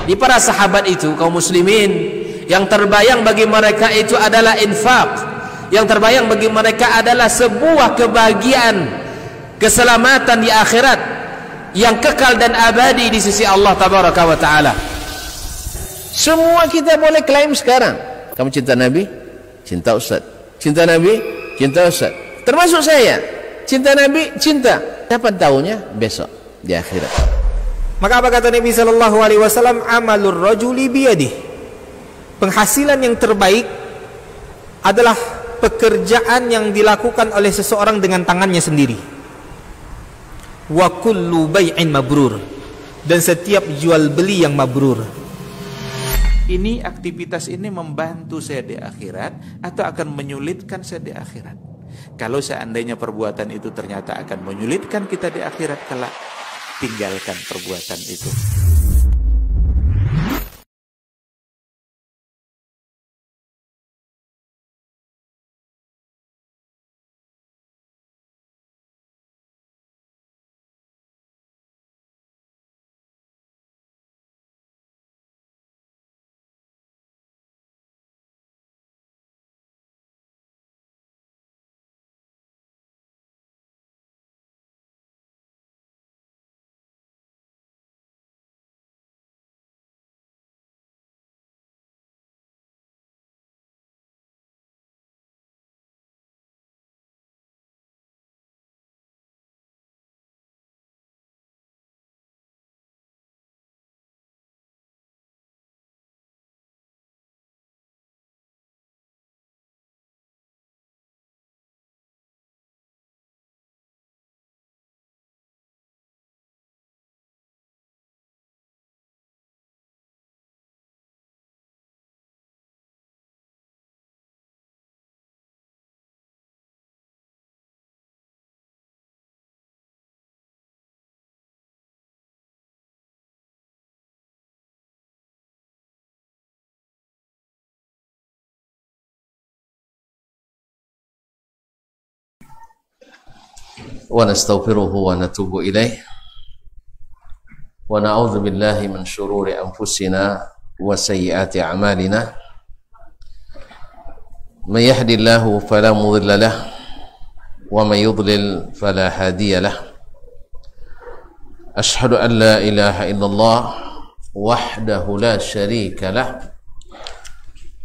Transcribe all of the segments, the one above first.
Di para sahabat itu, kaum muslimin, yang terbayang bagi mereka itu adalah infak, yang terbayang bagi mereka adalah sebuah kebahagiaan, keselamatan di akhirat yang kekal dan abadi di sisi Allah tabaraka wa taala. Semua kita boleh klaim sekarang. Kamu cinta Nabi? Cinta Ustaz. Cinta Nabi? Cinta Ustaz. Termasuk saya. Cinta Nabi? Cinta. Dapat tahunya besok di akhirat. Maka apa kata Nabi sallallahu alaihi wasallam? Amalur rajuli biyadih. Penghasilan yang terbaik adalah pekerjaan yang dilakukan oleh seseorang dengan tangannya sendiri. Wa kullu bai'in mabrur. Dan setiap jual beli yang mabrur. Ini aktivitas ini membantu saya di akhirat atau akan menyulitkan saya di akhirat? Kalau seandainya perbuatan itu ternyata akan menyulitkan kita di akhirat kelak, tinggalkan perbuatan itu. ونستغفره ونتوب إليه ونعوذ بالله من شرور أنفسنا وسيئات أعمالنا من يهد الله فلا مضل له ومن يضلل فلا هادي له أشهد أن لا إله إلا الله وحده لا شريك له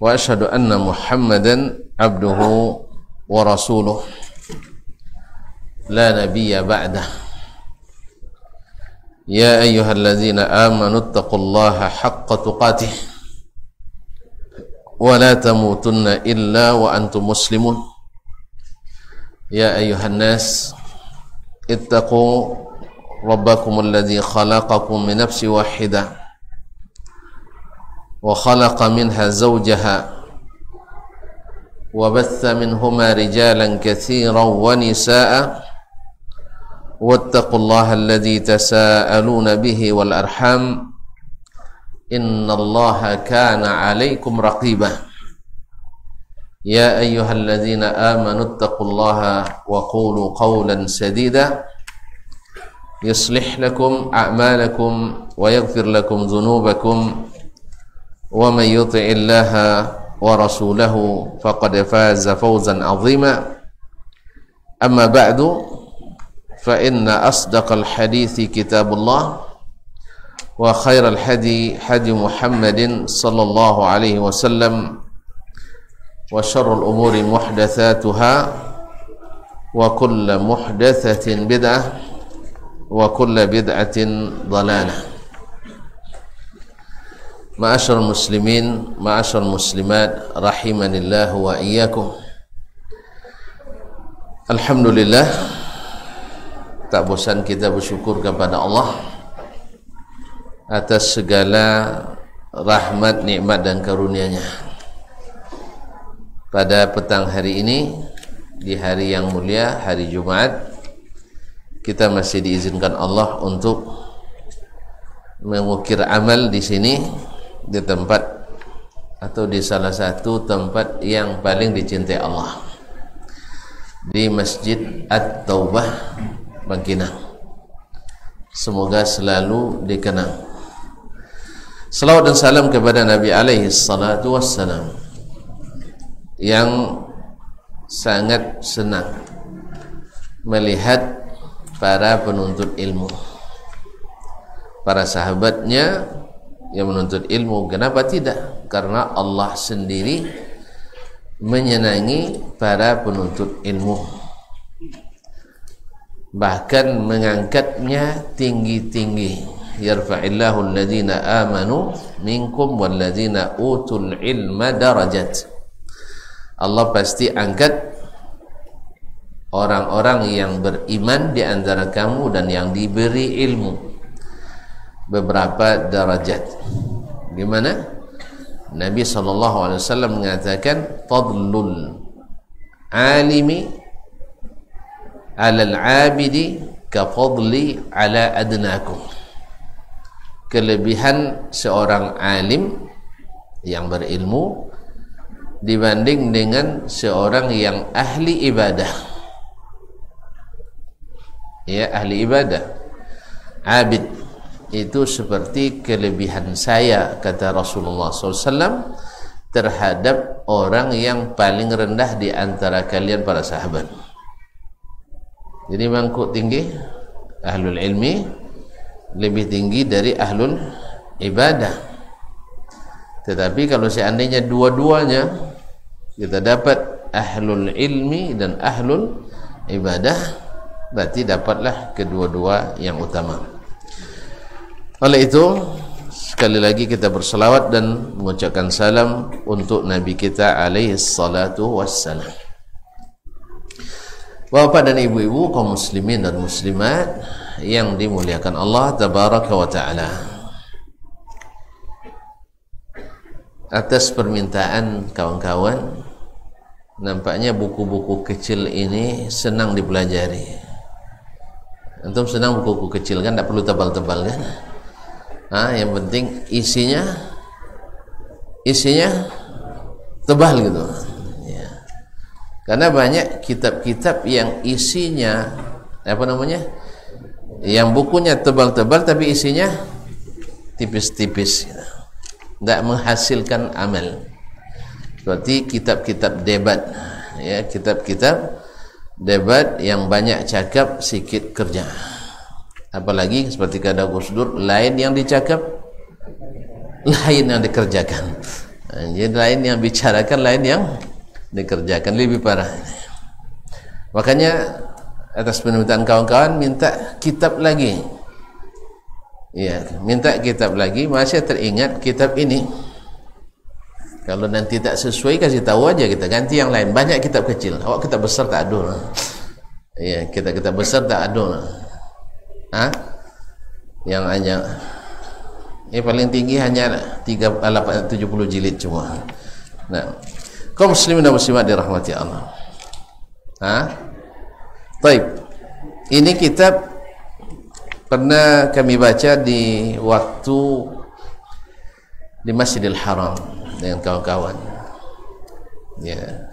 وأشهد أن محمدا عبده ورسوله لا نبي بعده يا أيها الذين آمنوا اتقوا الله حق تقاته ولا تموتن إلا وأنتم مسلمون يا أيها الناس اتقوا ربكم الذي خلقكم من نفس واحدة وخلق منها زوجها وبث منهما رجالا كثيرا ونساء واتقوا الله الذي تساءلون به والأرحام إن الله كان عليكم رقيبا يا أيها الذين آمنوا اتقوا الله وقولوا قولا سديدا يصلح لكم أعمالكم ويغفر لكم ذنوبكم ومن يطع الله ورسوله فقد فاز فوزا عظيما أما بعد فإن أصدق الحديث كتاب الله وخير الهدي هدي محمد صلى الله عليه وسلم وشر الأمور محدثاتها وكل محدثة بدعة وكل بدعة ضلالة. Ma'asyar muslimin, ma'asyar muslimat, rahimanillah wa iyyakum. Alhamdulillah, tak bosan kita bersyukur kepada Allah atas segala rahmat, nikmat dan karunia-Nya. Pada petang hari ini, di hari yang mulia, hari Jumat, kita masih diizinkan Allah untuk mengukir amal di sini, di tempat atau di salah satu tempat yang paling dicintai Allah, di Masjid At-Taubah Bangkinang. Semoga selalu dikenang. Salawat dan salam kepada Nabi alaihi salatu wassalam yang sangat senang melihat para penuntut ilmu, para sahabatnya yang menuntut ilmu. Kenapa tidak? Karena Allah sendiri menyenangi para penuntut ilmu, bahkan mengangkatnya tinggi-tinggi. Yarfa'illahu alladhina amanu minkum walladhina utul ilma darajat. Allah pasti angkat orang-orang yang beriman di antara kamu dan yang diberi ilmu beberapa derajat. Gimana? Nabi SAW mengatakan fadlul alimi alal abidi ka fadli ala adnakum. Kelebihan seorang alim yang berilmu dibanding dengan seorang yang ahli ibadah. Ya, ahli ibadah, abid, itu seperti kelebihan saya, kata Rasulullah SAW, terhadap orang yang paling rendah di antara kalian para sahabat. Jadi mangkuk tinggi ahlul ilmi lebih tinggi dari ahlul ibadah. Tetapi kalau seandainya dua-duanya kita dapat ahlul ilmi dan ahlul ibadah, berarti dapatlah kedua-dua yang utama. Oleh itu, sekali lagi kita berselawat dan mengucapkan salam untuk Nabi kita alaihi salatu wassalam. Bapak dan ibu-ibu kaum muslimin dan muslimat yang dimuliakan Allah tabaraka wa ta'ala, atas permintaan kawan-kawan, nampaknya buku-buku kecil ini senang dipelajari. Antum senang buku-buku kecil kan, tak perlu tebal-tebal kan? Yang penting isinya tebal gitu ya. Karena banyak kitab-kitab yang isinya yang bukunya tebal-tebal tapi isinya tipis-tipis gitu. Nggak menghasilkan amal. Seperti kitab-kitab debat ya, kitab-kitab debat yang banyak cakap sikit kerja. Apalagi seperti kata Gus Dur, lain yang dicakap, lain yang dikerjakan. Jadi lain yang bicarakan, lain yang dikerjakan, lebih parah. Makanya atas permintaan kawan-kawan minta kitab lagi. Ya, minta kitab lagi. Masih teringat kitab ini. Kalau nanti tak sesuai kasih tahu aja, kita ganti yang lain. Banyak kitab kecil. Awak kitab besar tak ada. Ya, kitab besar tak ada. Yang hanya paling tinggi hanya 70 jilid cuma. Nah, kaum muslimin dan muslimat dirahmati Allah. Baik. Ini kitab pernah kami baca di waktu di Masjidil Haram dengan kawan-kawan. Ya.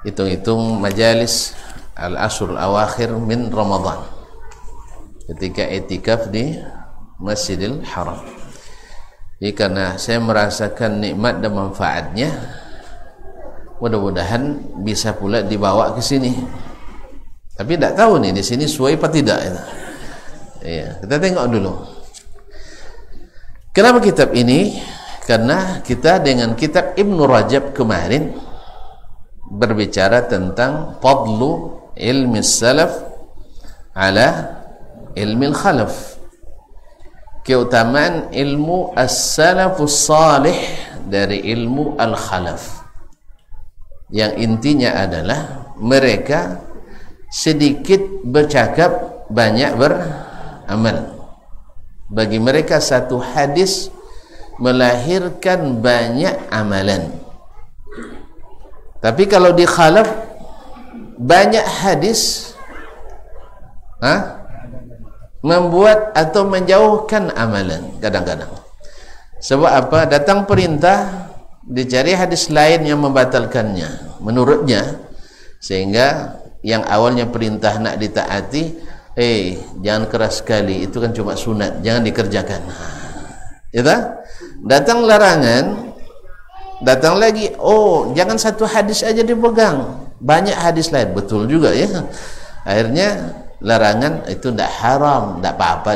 Hitung-hitung majalis al-ashrul awakhir min Ramadan. Ketika etikaf di Masjidil Haram. Jadi karena saya merasakan nikmat dan manfaatnya, mudah-mudahan bisa pula dibawa ke sini. Tapi tidak tahu nih di sini sesuai apa tidak. Ya, kita tengok dulu. Kenapa kitab ini? Karena kita dengan kitab Ibnu Rajab kemarin berbicara tentang fadlu ilmi salaf ala ilmi khalaf, keutamaan ilmu as-salafus salih dari ilmu al-khalaf, yang intinya adalah mereka sedikit bercakap, banyak beramal. Bagi mereka satu hadis melahirkan banyak amalan. Tapi kalau di khalaf banyak hadis membuat atau menjauhkan amalan kadang-kadang. Sebab apa? Datang perintah, dicari hadis lain yang membatalkannya menurutnya, sehingga yang awalnya perintah nak ditaati, jangan keras sekali, itu kan cuma sunat, jangan dikerjakan. Ya tak? Datang larangan, datang lagi, oh jangan satu hadis aja dipegang, banyak hadis lain, betul juga ya. Akhirnya larangan itu tidak haram, tidak apa-apa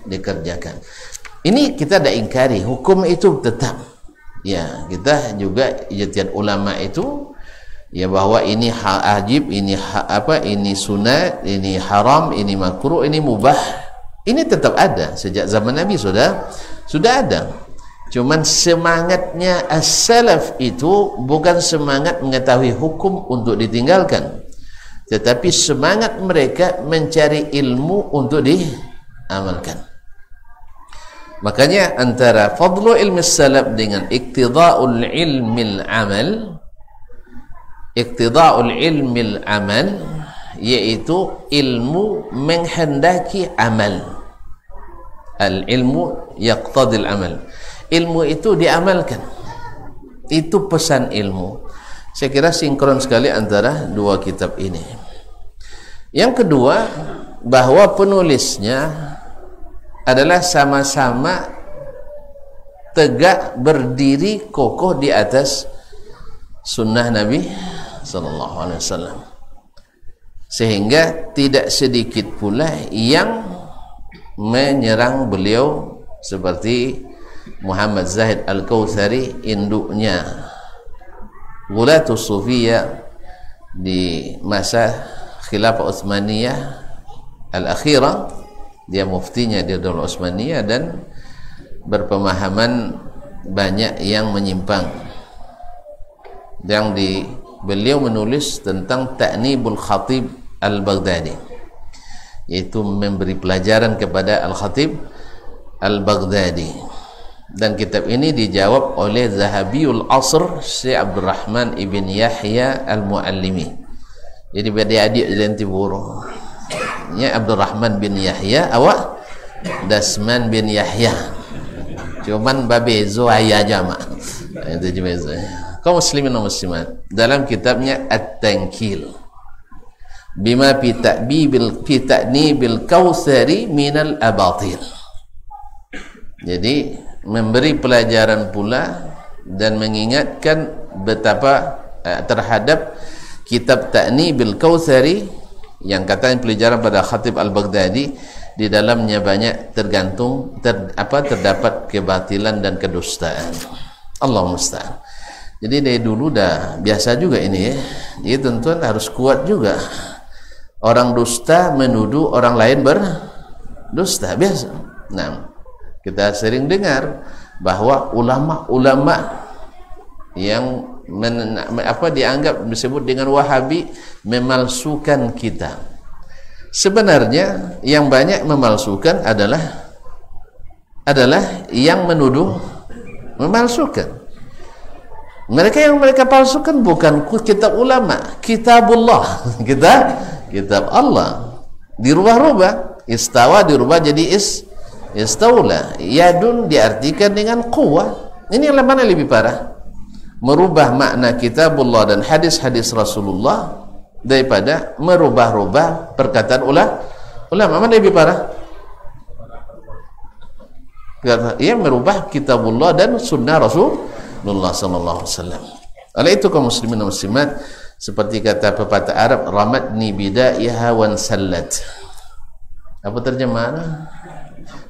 dikerjakan. Ini kita tidak ingkari, hukum itu tetap. Ya, kita juga ijtihad ulama itu ya bahwa ini wajib, ini ini sunat, ini haram, ini makruh, ini mubah. Ini tetap ada sejak zaman Nabi sudah ada. Cuman semangatnya as-salaf itu bukan semangat mengetahui hukum untuk ditinggalkan, tetapi semangat mereka mencari ilmu untuk diamalkan. Makanya antara fadlu ilmi salaf dengan iqtida'ul ilmil amal, iqtida'ul ilmil amal yaitu ilmu menghendaki amal. Al-ilmu yaqtadil amal. Ilmu itu diamalkan. Itu pesan ilmu. Saya kira sinkron sekali antara dua kitab ini. Yang kedua, bahwa penulisnya adalah sama-sama tegak berdiri kokoh di atas sunnah Nabi sallallahu alaihi wasallam, sehingga tidak sedikit pula yang menyerang beliau seperti Muhammad Zahid Al-Kautsari, induknya Ghulatus Sufiyah di masa Khilafah Utsmaniyah al-akhirah. Dia muftinya di Daulah Utsmaniyah dan berpemahaman banyak yang menyimpang. Beliau menulis tentang Ta'nibul Khatib Al-Baghdadi, yaitu memberi pelajaran kepada Al-Khatib Al-Baghdadi. Dan kitab ini dijawab oleh Zahabiyul Asr Syekh Abdul Rahman ibn Yahya Al-Muallimi. Jadi adik-adik dan tiburu ya, Abdul Rahman bin Yahya, awak Dasman bin Yahya, cuman babezo ayah jama. Itu bezo. Kaum muslimin dan muslimat, dalam kitabnya At-Tankil bima fi ta'nibil Kautsari minal abatil. Jadi memberi pelajaran pula dan mengingatkan betapa terhadap kitab Ta'nibil Kautsari yang katanya pelajaran pada Khatib Al-Baghdadi, di dalamnya banyak terdapat kebatilan dan kedustaan. Allah musta'an. Jadi dari dulu dah biasa juga ini ya. Jadi tentuan harus kuat juga. Orang dusta menuduh orang lain berdusta, biasa. Nah, kita sering dengar bahwa ulama-ulama yang dianggap disebut dengan Wahabi memalsukan kitab. Sebenarnya yang banyak memalsukan adalah yang menuduh memalsukan. Yang mereka palsukan bukan kitab ulama, kitabullah, kitab Allah. Dirubah-rubah, istawa dirubah jadi istaula. Yadun diartikan dengan quwwah. Ini yang mana lebih parah? Merubah makna kitabullah dan hadis-hadis Rasulullah daripada merubah-rubah perkataan ulama. Mana lebih parah? Ia merubah kitabullah dan sunnah Rasulullah sallallahu alaihi wasallam. Oleh itu kaum muslimin dan muslimat, seperti kata pepatah Arab, ramadni bidaiha wan sallat. Apa terjemahan?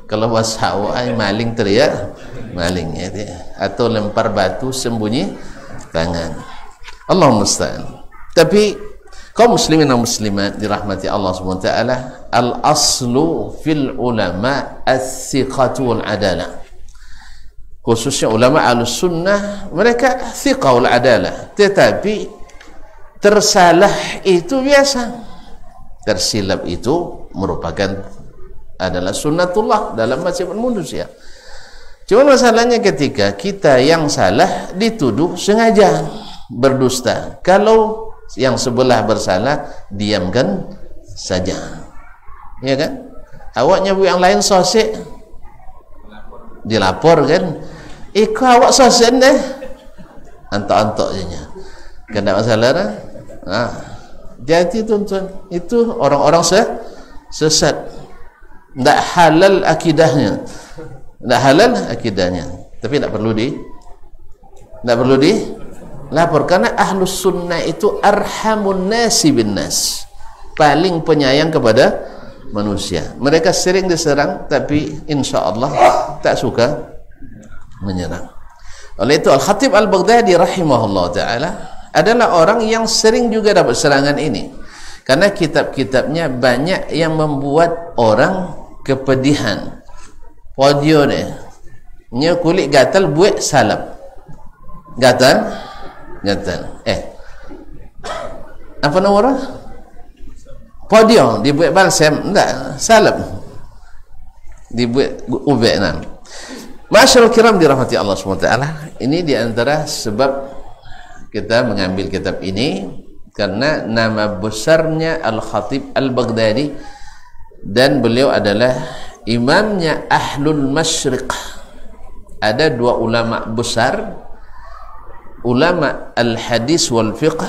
Kalau wasau ay maling teriak maling ya, atau lempar batu sembunyi tangan. Allah musta'an. Tapi kaum muslimin dan muslimat dirahmati Allah Subhanahu wa taala, al aslu fil ulama as-siqatu wal adalah. Khususnya ulama Ahlussunnah, mereka thiqah wal adalah, tetapi tersalah itu biasa. Tersilap itu merupakan adalah sunnatullah dalam nasib manusia. Cuma masalahnya ketika kita yang salah dituduh sengaja berdusta. Kalau yang sebelah bersalah, diamkan saja. Ya kan? Awaknya bu yang lain sosek, dilapor kan? Kau awak sosek deh, antok-antok saja. Kena masalah dah. Jadi tuan-tuan, itu orang-orang sesat. Tidak halal akidahnya. Tidak halal akidahnya, tapi tidak perlu dilapor, karena ahlus sunnah itu arhamun nasi bin nas, paling penyayang kepada manusia. Mereka sering diserang, tapi insya Allah tak suka menyerang. Oleh itu Al-Khatib Al-Baghdadi rahimahullah ta'ala adalah orang yang sering juga dapat serangan ini, karena kitab-kitabnya banyak yang membuat orang kepedihan. Podio ni kulit gatal buat salap, gatal apa nama orang? Podio dibuat balsam, enggak, salap dibuat ubek. Masyaallah kiram dirahmati Allah SWT. Ini diantara sebab kita mengambil kitab ini, karena nama besarnya Al-Khatib Al-Baghdadi, dan beliau adalah imamnya Ahlul Masyriq. Ada dua ulama besar, ulama Al-Hadis wal Fiqh,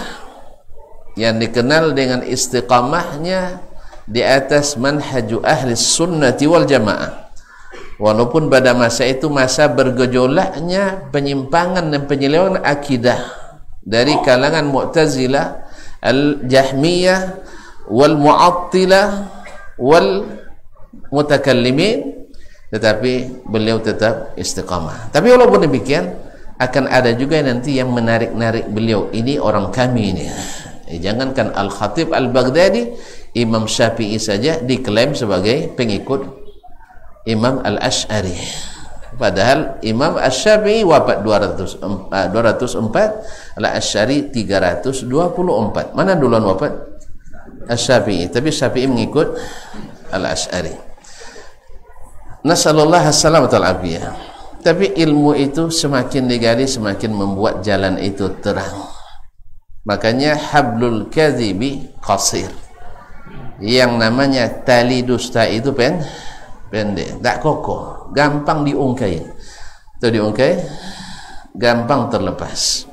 yang dikenal dengan istiqamahnya di atas manhaju ahli sunnati wal jamaah. Walaupun pada masa itu masa bergejolaknya penyimpangan dan penyelewengan akidah dari kalangan Mu'tazilah, Al-Jahmiyah, wal Mu'attilah, wal Mutakallimin, tetapi beliau tetap istiqamah. Tapi walaupun demikian, akan ada juga nanti yang menarik-narik beliau, ini orang kami ini. Jangankan Al-Khatib Al-Baghdadi, Imam Syafi'i saja diklaim sebagai pengikut Imam Al-Ash'ari, padahal Imam Al-Syafi'i wafat 204, Al-Ash'ari 324. Mana duluan wafat? Al-Syafi'i, tapi Syafi'i mengikut Al-Ash'ari. Nasallallahu as-salamata wal-afiyah. Tapi ilmu itu semakin digali semakin membuat jalan itu terang. Makanya hablul kadhibi qasir, yang namanya tali dusta itu pendek, tak kokoh, gampang diungkai. Itu diungkai, gampang terlepas.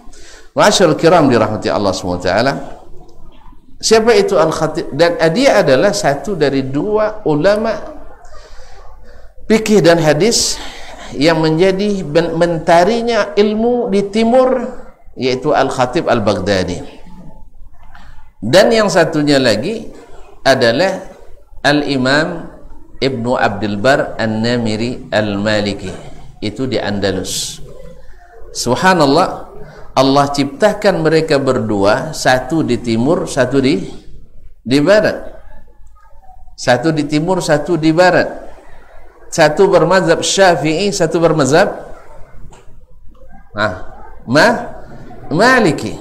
Masyaallah kiram dirahmati Allah SWT. Siapa itu Al-Khatib? Dan dia adalah satu dari dua ulama fikih dan hadis yang menjadi mentarinya ilmu di timur, yaitu Al-Khatib Al-Baghdadi. Dan yang satunya lagi adalah Al-Imam Ibnu Abdul Bar An-Namiri Al-Maliki, itu di Andalus. Subhanallah, Allah ciptakan mereka berdua, satu di timur, satu di barat. Satu di timur, satu di barat. Satu bermazhab Syafi'i, satu bermazhab Maliki.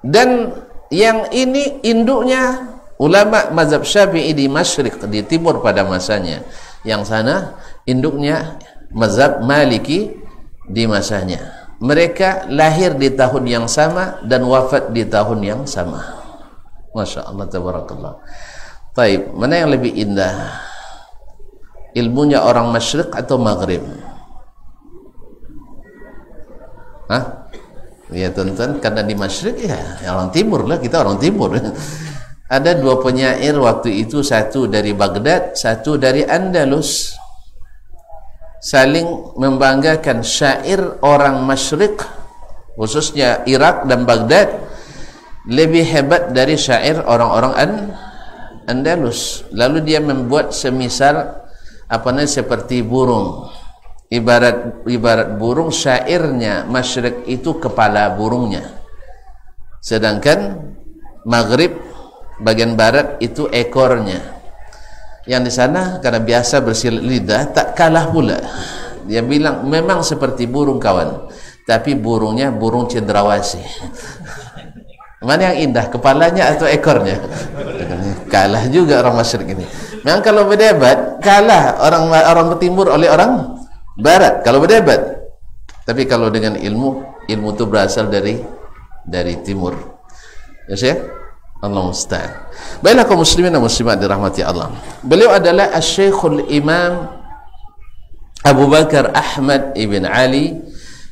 Dan yang ini induknya ulama mazhab Syafi'i di Masyriq, di timur pada masanya. Yang sana induknya mazhab Maliki di masanya. Mereka lahir di tahun yang sama dan wafat di tahun yang sama. Masya Allah, tabarakallah. Taib, mana yang lebih indah? Ilmunya orang Masyriq atau Maghrib? Ya tuan-tuan, karena di Masyriq ya orang timur lah, kita orang timur. Ada dua penyair waktu itu, satu dari Baghdad, satu dari Andalus, saling membanggakan. Syair orang Masyriq, khususnya Irak dan Baghdad, lebih hebat dari syair orang-orang Andalus. Lalu dia membuat semisal seperti burung, ibarat burung. Syairnya Masyriq itu kepala burungnya, sedangkan Maghrib bagian barat itu ekornya. Yang di sana karena biasa bersilat lidah, tak kalah pula. Dia bilang memang seperti burung kawan, tapi burungnya burung cendrawasih. Mana yang indah, kepalanya atau ekornya? Kalah juga orang Masyriq ini. Memang kalau berdebat, kalah orang timur oleh orang barat kalau berdebat. Tapi kalau dengan ilmu itu berasal dari timur. Ya saya? Allah musta'an. Baiklah kaum muslimin dan muslimat dirahmati Allah. Beliau adalah Asy-Syekhul Imam Abu Bakar Ahmad ibn Ali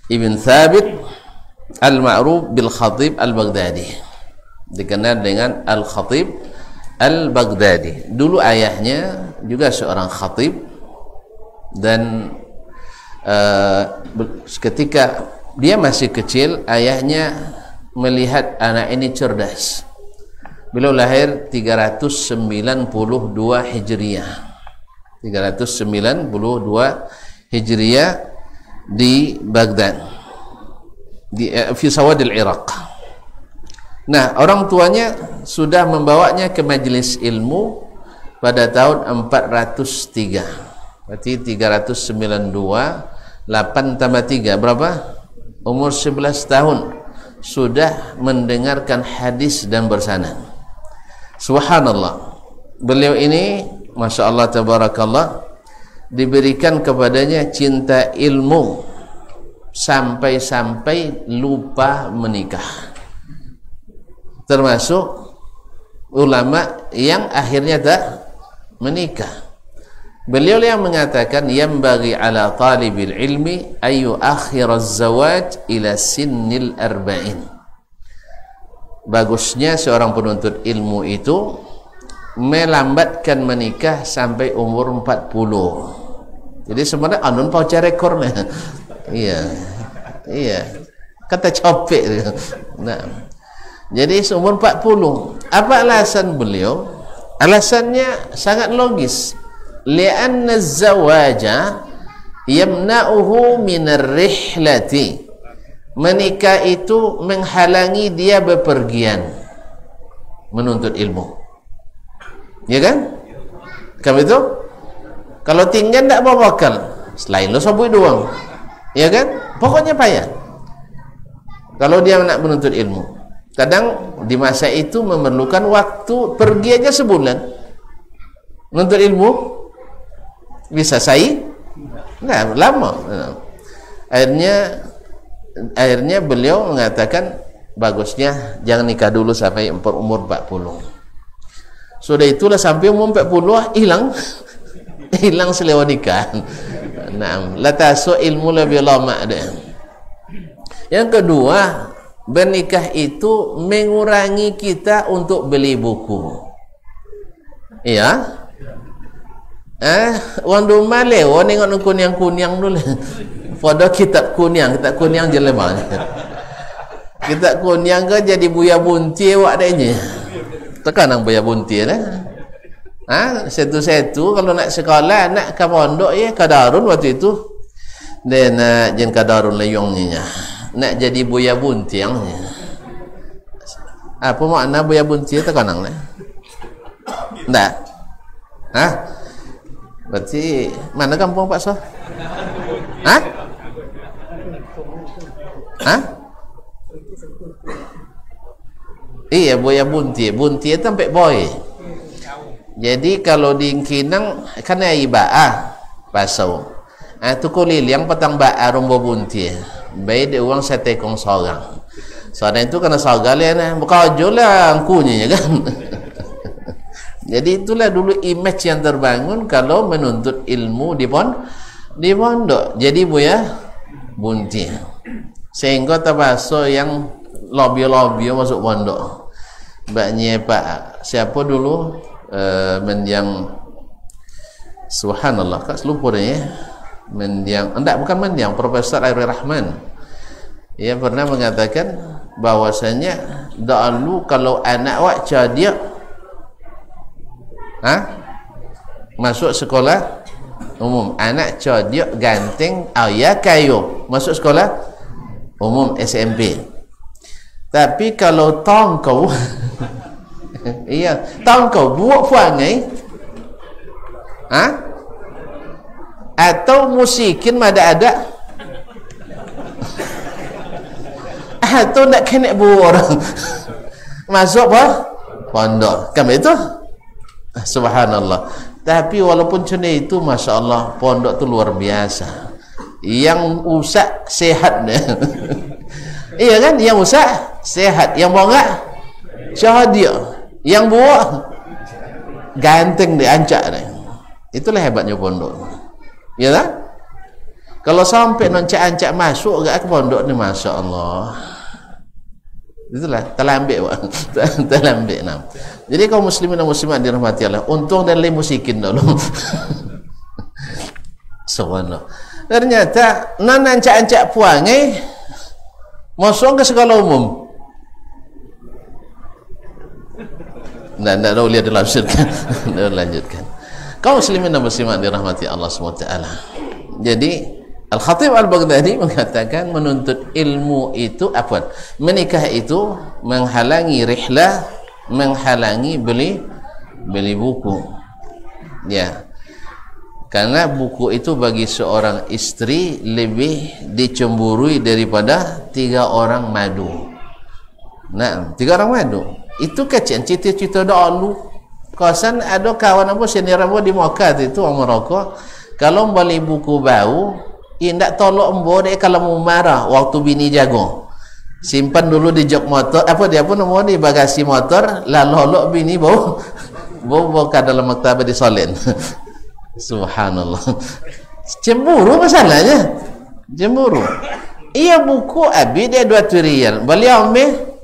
ibn Thabit Al-Ma'ruf bil Khatib Al-Baghdadi, dikenal dengan Al-Khatib Al-Baghdadi. Dulu ayahnya juga seorang khatib, dan ketika dia masih kecil, ayahnya melihat anak ini cerdas. Beliau lahir 392 Hijriah. 392 Hijriah di Baghdad, di fi Sawadil Iraq. Nah, orang tuanya sudah membawanya ke majelis ilmu pada tahun 403. Berarti 392, 8 tambah 3 berapa? Umur 11 tahun sudah mendengarkan hadis dan bersanad. Subhanallah. Beliau ini Masya Allah tabarakallah, diberikan kepadanya cinta ilmu sampai-sampai lupa menikah. Termasuk ulama yang akhirnya tak menikah. Beliau yang mengatakan yambaghi ala talibil ilmi ayu akhiraz zawaj ila sinnil arba'in. Bagusnya seorang penuntut ilmu itu melambatkan menikah sampai umur 40. Jadi sebenarnya anun pauca rekor nih. Iya. Kata copek. Nah. Jadi seumur 40. Apa alasan beliau? Alasannya sangat logis. Li'anna az-zawaja yamna'uhu minar rihlati. Menikah itu menghalangi dia bepergian menuntut ilmu. Ya kan? Kamu itu kalau tinggal tak bawa bakal selain lo sabui doang. Ya kan? Pokoknya payah kalau dia nak menuntut ilmu. Kadang di masa itu memerlukan waktu pergi aja sebulan menuntut ilmu. Bisa saya? Nah, lama. Akhirnya beliau mengatakan bagusnya jangan nikah dulu sampai umur 40. Sudah itulah sampai umur 40 hilang selewa nikah. Nah, la tasu ilmu lebih lama deh. Yang kedua, bernikah itu mengurangi kita untuk beli buku. Iya. Wang rumah lewa nengok kunyang-kunyang dulu. Pada kitab kunyang jelema. Kitab kunyang ke jadi buya bunti awak adanya. Tekan ang buya bunti lah. Satu-satu kalau nak sekolah, nak ke pondok ya kadarun waktu itu. Dia nak jen kadarun layongnya. Nak jadi buya bunti yang. Apa makna buya bunti tekan ang lah? Ndak. Berarti mana kampung Pak Soh? Iya, buaya bunti. Bunti itu sampai boy. Jadi kalau di Kinang kan ai ba'a pasau. Tu kulil yang petang ba'a rombo bunti. Baik dia uang setekong sorang. Soalnya itu kena sorang lah, buka aja lah angkunya kan. Jadi itulah dulu image yang terbangun kalau menuntut ilmu di pondok. Jadi buaya bunti. Sehingga termasuk yang lobby masuk pondok. Mbaknya Pak siapa dulu mendiang subhanallah kak lupa ya. Bukan mendiang Profesor Airul Rahman. Ia pernah mengatakan bahwasanya dahulu kalau anak wak dia masuk sekolah umum, anak dia ganteng ayah kayu masuk sekolah umum SMP. Tapi kalau tongkau iya, tongkau buat perangai atau musikin ada atau nak kena buat orang masuk pondok kamu itu subhanallah. Tapi walaupun macam itu Masya Allah pondok tu luar biasa. Yang usah sehat deh. Iya kan, yang usah sehat, yang bongak dia, yang buah ganteng diancak deh. Itulah hebatnya pondok. Ya kan? Kalau sampai noncak-ancak masuk ke pondok ni Masya Allah. Itulah terlambat wak. Terlambat nam. Jadi kaum muslimin dan muslimat dirahmati Allah, untung dan le musikin dulu. Subhanallah. Ternyata nan ancak-ancak puangai masuk ke sekolah umum. Tidak boleh dilanjutkan. Lanjutkan. Kaum muslimin dan muslimat dirahmati Allah SWT. Jadi Al-Khatib Al-Baghdadi mengatakan menuntut ilmu itu apa? Menikah itu menghalangi rihlah, menghalangi beli buku. Ya. Karena buku itu bagi seorang istri lebih dicemburui daripada 3 orang madu. Nah, 3 orang madu. Itu kecil cita-cita dulu. Kawasan ada kawan apa senior apa di Makkah itu orang Morocco, kalau beli buku bau, indak tolok embo dek kalau mau marah waktu bini jago. Simpan dulu di jok motor, apa dia pun mau di bagasi motor, lalu bini bau ke dalam maktabah di solen. Subhanallah. Cemburu masalahnya. Cemburu. Iya buku abi dia 2 riyal. Beli ambil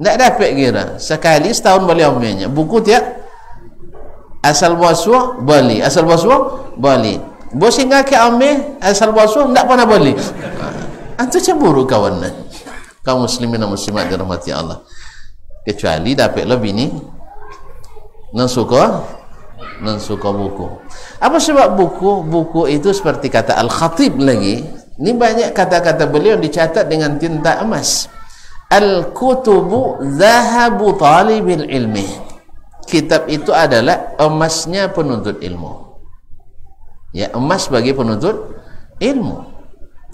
tak dapat kira. Sekali setahun beli ambilnya. Buku tiap asal basuh beli, asal basuh beli. Bos hingga ke ambil asal basuh tak pernah beli. Antu cemburu kawan. Kaum muslimin dan muslimat dirahmati Allah. Kecuali dapat lebih ni non suka buku. Apa sebab buku itu seperti kata Al-Khatib lagi. Ini banyak kata-kata beliau dicatat dengan tinta emas. Al-kutubu zahabu talibil ilmi. Kitab itu adalah emasnya penuntut ilmu. Ya, emas bagi penuntut ilmu.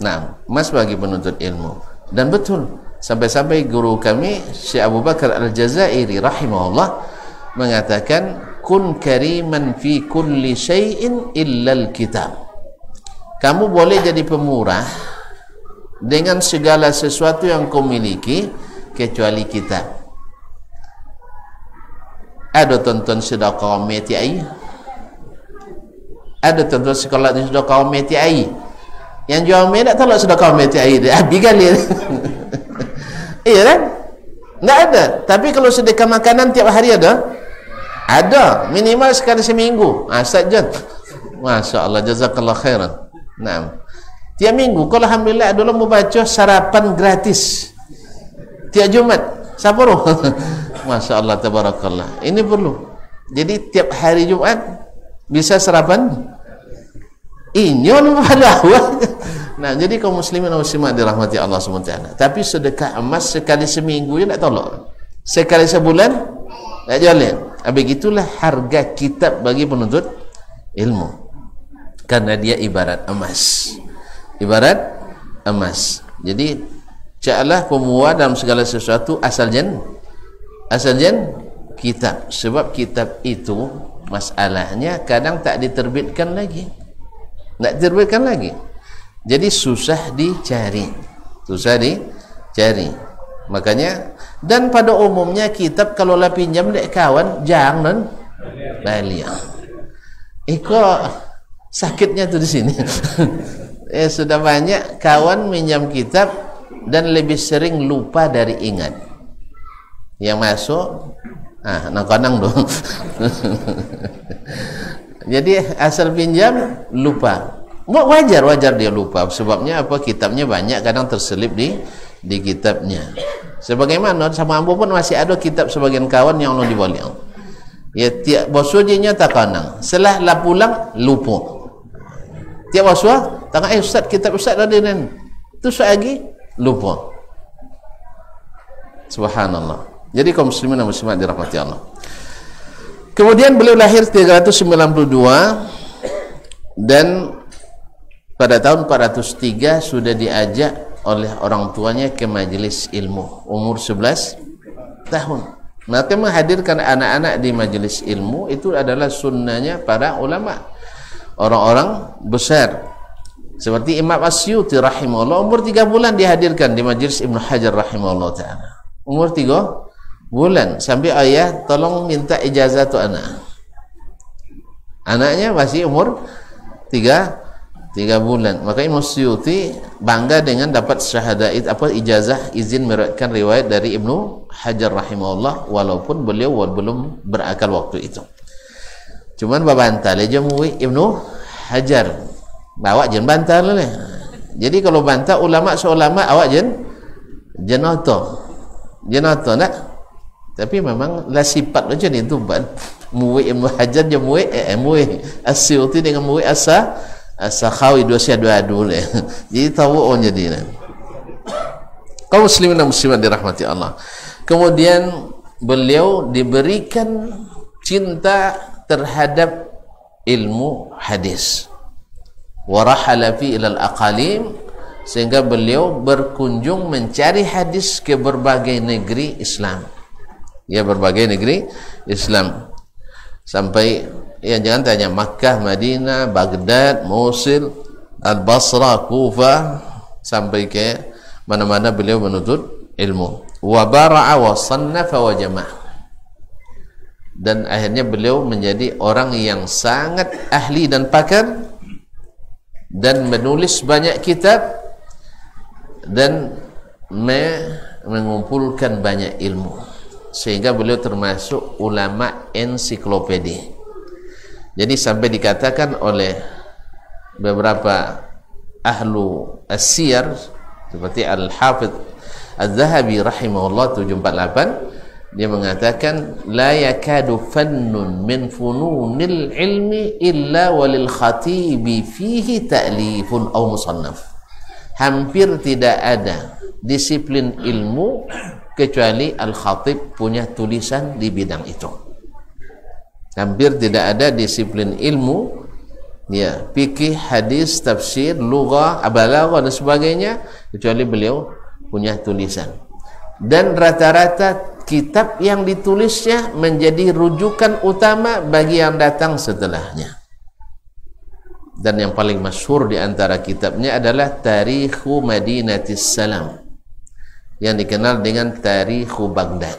Nah, emas bagi penuntut ilmu. Dan betul, sampai-sampai guru kami Syekh Abu Bakar Al-Jazairi rahimahullah mengatakan, kun kariman fi kulli syai'in illa al-kitab. Kamu boleh jadi pemurah dengan segala sesuatu yang kau miliki kecuali kitab. Ada tonton sedekah meti ai, ada tonton sekolah ni sedekah meti ai. Yang jual meti tak tolak sedekah meti ai dia habis kali. Iya kan? Tak ada. Tapi kalau sedekah makanan tiap hari ada? Ada, minimal sekali seminggu. Saja. Masya Allah, jazakallah khairan. Nah, tiap minggu, kalau alhamdulillah adalah membaca sarapan gratis. Tiap Jumat, saparuh. Masya Allah, tabarakallah. Ini perlu. Jadi tiap hari Jumat bisa sarapan. Ini orang pahlawan. Nah, jadi kaum muslimin dan muslimat dirahmati Allah SWT. Tapi sedekah emas sekali seminggu ya tak tolak. Sekali sebulan tak jalan. Begitulah harga kitab bagi penuntut ilmu. Karena dia ibarat emas. Ibarat emas. Jadi caklah pemua dalam segala sesuatu asal jen kitab. Sebab kitab itu masalahnya kadang tak diterbitkan lagi. Tak diterbitkan lagi. Jadi susah dicari. Susah dicari. Makanya, dan pada umumnya kitab kalau lah pinjam dek kawan jangan balik. Kok sakitnya tu di sini. Sudah banyak kawan minjam kitab dan lebih sering lupa dari ingat. Yang masuk nak kanang dong. Jadi asal pinjam lupa. Wajar dia lupa. Sebabnya apa? Kitabnya banyak, kadang terselip di kitabnya. Sebagaimana sama ambo pun masih ada kitab sebagian kawan yang belum dibalik. Ya tiap bosujinya tak kanang. Setelah lah pulang lupa. Tiap bosuah tengah ustaz kitab ustaz ada nen. Tu lagi lupa. Subhanallah. Jadi kaum muslimin dan muslimat dirahmati Allah. Kemudian beliau lahir 392 dan pada tahun 403 sudah diajak oleh orang tuanya ke majelis ilmu umur 11 tahun. Maka menghadirkan anak-anak di majelis ilmu itu adalah sunnahnya para ulama, orang-orang besar seperti Imam Asyuti rahimahullah umur 3 bulan dihadirkan di majelis Ibnu Hajar rahimahullah ta'ala. Umur 3 bulan sampai ayah tolong minta ijazah tu anaknya masih umur 3 bulan. Maka Imam Asyuti bangga dengan dapat syahadah ijazah izin meriwayatkan riwayat dari Ibnu Hajar rahimahullah walaupun beliau belum berakal waktu itu. Cuman babanta aja muwi Ibnu Hajar awak jangan bantah lah. Jadi kalau bantah ulama seulama awak jangan nak. Tapi memang lah sifat macam ni tu ban. Muwai Ibnu Hajar je muwai As-Suyuti dengan muwai As-Sakhawi dua adu lah. Jadi tahu orang jadi. Kaum muslimin dan muslimat dirahmati Allah. Kemudian beliau diberikan cinta terhadap ilmu hadis. Warahala fi ilal aqalim, sehingga beliau berkunjung mencari hadis ke berbagai negeri Islam. Ya, berbagai negeri Islam. Sampai ya jangan tanya Makkah, Madinah, Baghdad, Mosul, Al-Basrah, Kufah, sampai ke mana-mana beliau menuntut ilmu. Wa bara'a wa sannafa wa jama'. Dan akhirnya beliau menjadi orang yang sangat ahli dan pakar dan menulis banyak kitab dan mengumpulkan banyak ilmu, sehingga beliau termasuk ulama ensiklopedi. Jadi sampai dikatakan oleh beberapa ahlu as-siyar seperti Al-Hafidh Az-Zahabi rahimahullah 748, dia mengatakan la yakadu fannun min fununil ilmi illa walil khatibi fihi ta'lifun aw musannaf. Hampir tidak ada disiplin ilmu kecuali al-khatib punya tulisan di bidang itu. Hampir tidak ada disiplin ilmu, ya, fikih, hadis, tafsir, lughah, balaghah dan sebagainya, kecuali beliau punya tulisan. Dan rata-rata kitab yang ditulisnya menjadi rujukan utama bagi yang datang setelahnya. Dan yang paling masyhur di antara kitabnya adalah Tarikhu Madinatis Salam, yang dikenal dengan Tarikhu Baghdad.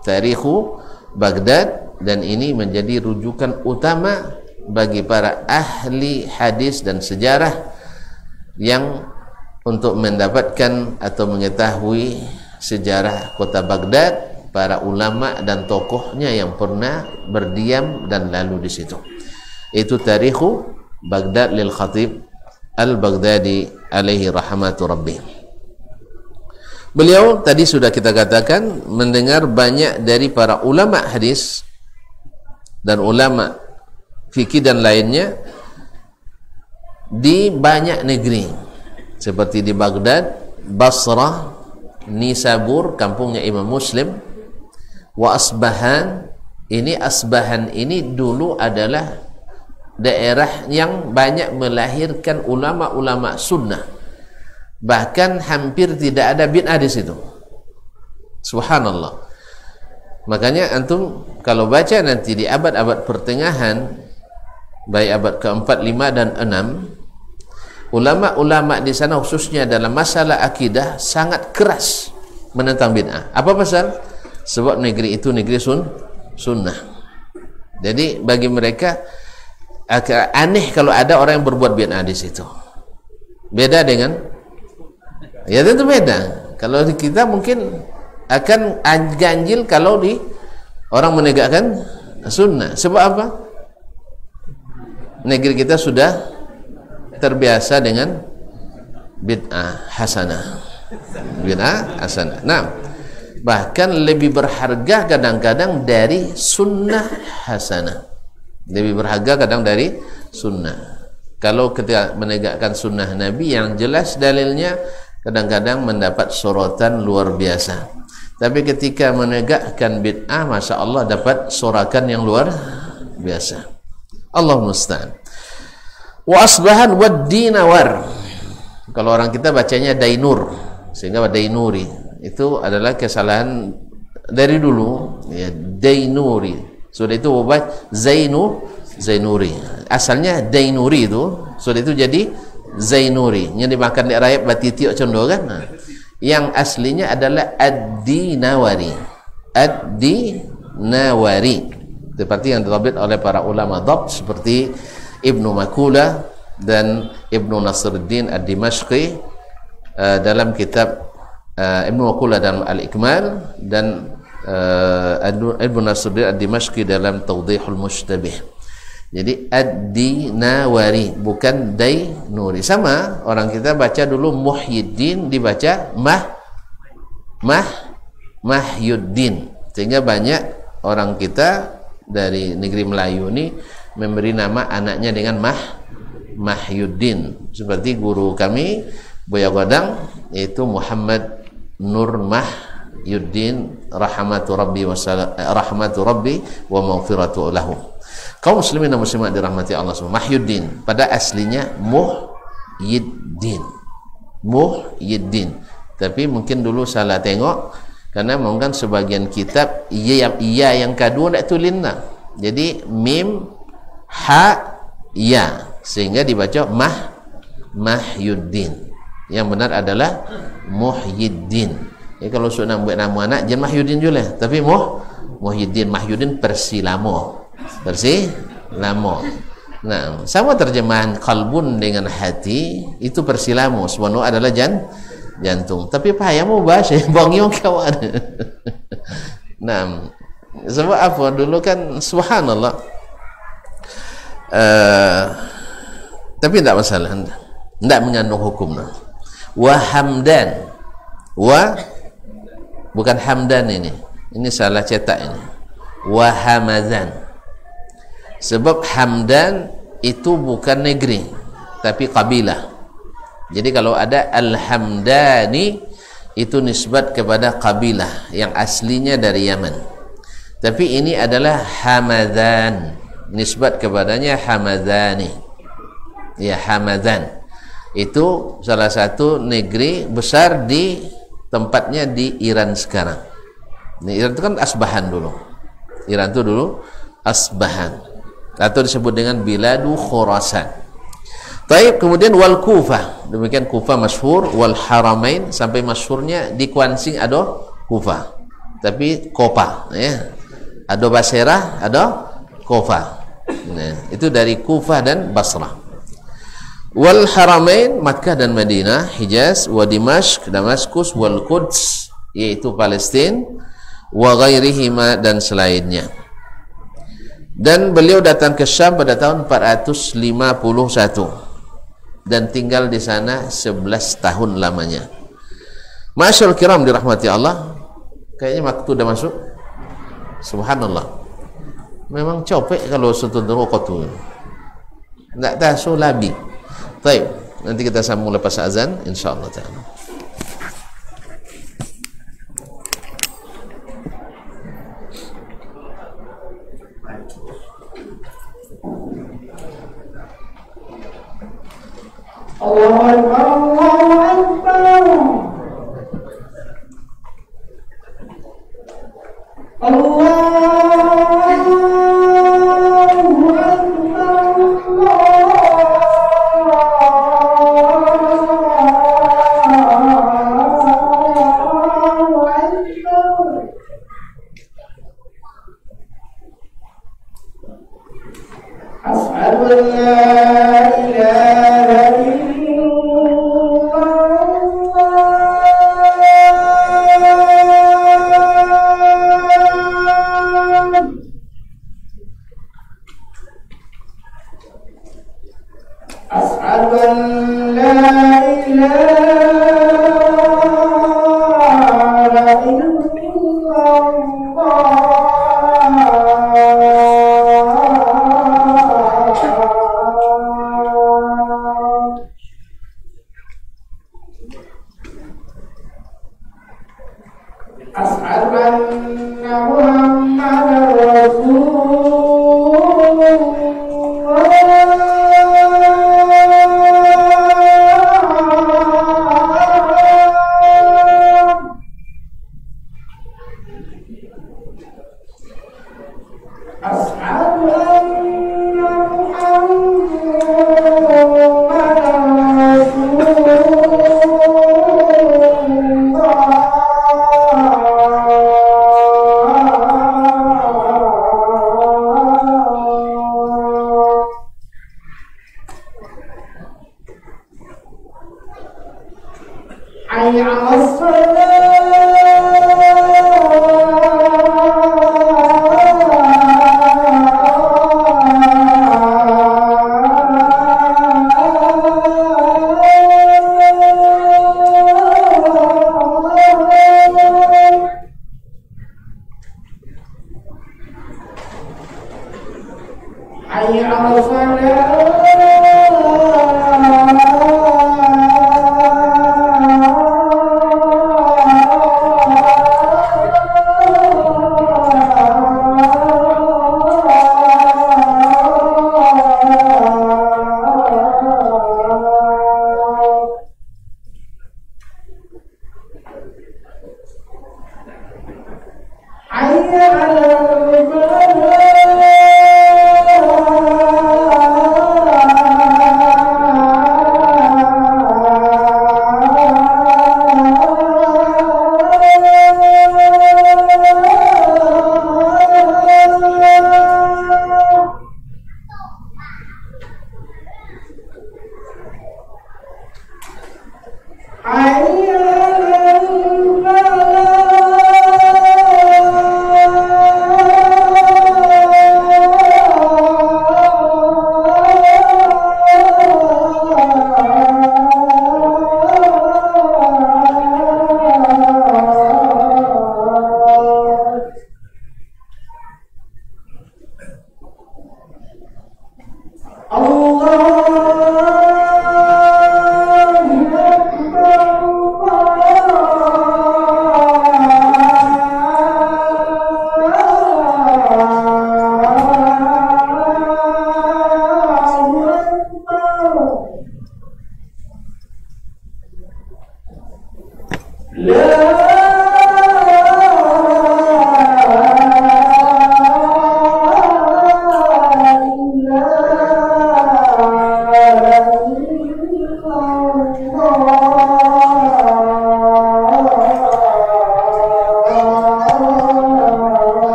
Tarikhu Baghdad, dan ini menjadi rujukan utama bagi para ahli hadis dan sejarah yang untuk mendapatkan atau mengetahui sejarah kota Baghdad, para ulama dan tokohnya yang pernah berdiam dan lalu di situ. Itu Tarikhu Baghdad lil Khatib Al-Baghdadi alaihi rahmatu rabbi. Beliau tadi sudah kita katakan mendengar banyak dari para ulama hadis dan ulama fikih dan lainnya di banyak negeri, seperti di Baghdad, Basrah, Nisabur, kampungnya Imam Muslim, wa Asbahan. Ini Asbahan ini dulu adalah daerah yang banyak melahirkan ulama-ulama sunnah. Bahkan hampir tidak ada bid'ah di situ. Subhanallah. Makanya antum kalau baca nanti di abad-abad pertengahan, baik abad ke-4, 5 dan 6, ulama-ulama di sana khususnya dalam masalah akidah sangat keras menentang bid'ah. Apa pasal? Sebab negeri itu negeri sunnah. Jadi bagi mereka aneh kalau ada orang yang berbuat bid'ah di situ. Beda dengan, ya tentu beda. Kalau di kita mungkin akan ganjil kalau di orang menegakkan sunnah. Sebab apa? Negeri kita sudah terbiasa dengan bid'ah hasanah. Bid'ah hasanah. Nah, bahkan lebih berharga kadang-kadang dari sunnah hasanah. Lebih berharga kadang dari sunnah. Kalau ketika menegakkan sunnah Nabi yang jelas dalilnya, kadang-kadang mendapat sorotan luar biasa. Tapi ketika menegakkan bid'ah, Masya Allah dapat sorakan yang luar biasa. Allah musta'an. Wa Asbahan wa Dinawar. Kalau orang kita bacanya Dainur, sehingga Dainuri. Itu adalah kesalahan dari dulu, ya, Dainuri. Sudah itu obat Zainuri. Asalnya Dainuri itu, sudah itu jadi Zainuri. Yang dimakan di rakyat batitiok condor kan. Nah, yang aslinya adalah Ad-Dinawari. Ad-Dinawari. Seperti yang ditabit oleh para ulama dhabt seperti Ibnu Makula dan Ibnu Nasruddin Ad-Dimashqi dalam kitab Ibnu Makula dalam Al-Ikmal, dan Ibnu Nasruddin Ad-Dimashqi dalam Tawdihul Mushtabih. Jadi Ad-Dinawari, bukan Dainuri. Sama orang kita baca dulu Muhyiddin dibaca Mahyuddin. Sehingga banyak orang kita dari negeri Melayu ini memberi nama anaknya dengan Mahyuddin. Seperti guru kami Buya Godang, yaitu Muhammad Nur Mahyuddin rahmatu Rabbi wa maghfiratu lahu. Kaum muslimin dan muslimat dirahmati Allah SWT, Mahyuddin pada aslinya Muhyiddin, tapi mungkin dulu salah tengok karena mungkin sebagian kitab iya yang kedua tak tulinna, jadi mim ha ya, sehingga dibaca Mahyuddin. Yang benar adalah Muhyiddin. Ya, kalau sudah buat nama anak jangan Mahyuddin juga, tapi Mahyuddin Persilamo. Nah, sama terjemahan kalbun dengan hati itu Persilamo, sebenarnya adalah jantung. Tapi payah mau bahasa bangyo kawan. Nah, sebab apa? Dulu kan subhanallah. Tapi tidak masalah, tidak mengandung hukum. Wa Hamdan, bukan Hamdan ini salah cetak ini. Wa Hamadan. Sebab Hamdan itu bukan negeri tapi kabilah. Jadi kalau ada Al-Hamdani itu nisbat kepada kabilah yang aslinya dari Yaman. Tapi ini adalah Hamadan, nisbat kepadanya Hamadani. Ya, Hamadan itu salah satu negeri besar di tempatnya di Iran sekarang. Iran itu kan Asbahan dulu. Iran itu dulu Asbahan, atau disebut dengan Biladu Khurasan. Taib, kemudian wal Kufah, demikian Kufah masyhur, wal Haramain, sampai masyhurnya di Kuansing ada Kufah, tapi Kopa ya. Ada Basirah, ada Kufah. Nah, itu dari Kufah dan Basrah. Wal Haramain, Makkah dan Madinah, Hijaz, wa Dimashq, Damaskus, wal Quds, yaitu Palestina, wa ghairihima, dan selainnya. Dan beliau datang ke Syam pada tahun 451 dan tinggal di sana 11 tahun lamanya. Masyaallah kiram dirahmati Allah. Kayaknya waktu udah masuk. Subhanallah. Memang capek kalau sutun rokotu. Enggak tahu labi. Baik, nanti kita sambung lepas azan insyaallah taala. Allahu Akbar, Allahu Akbar. Allahu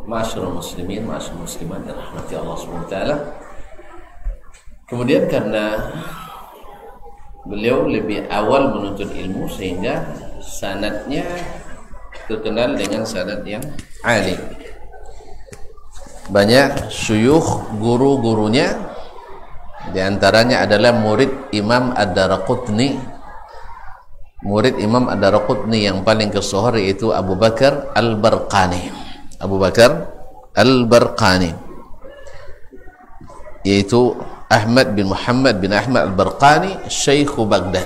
Ma'asyiral muslimin, ma'asyiral muslimat yang rahmati Allah SWT. Kemudian karena beliau lebih awal menuntut ilmu sehingga sanadnya terkenal dengan sanad yang ali. Banyak syuyukh, guru-gurunya, di antaranya adalah murid Imam Ad-Daraqutni. Murid Imam Ad-Daraqutni yang paling kesohor yaitu Abu Bakar Al-Barqani. Abu Bakar Al-Barqani, yaitu Ahmad bin Muhammad bin Ahmad Al-Barqani, Syekh Baghdad,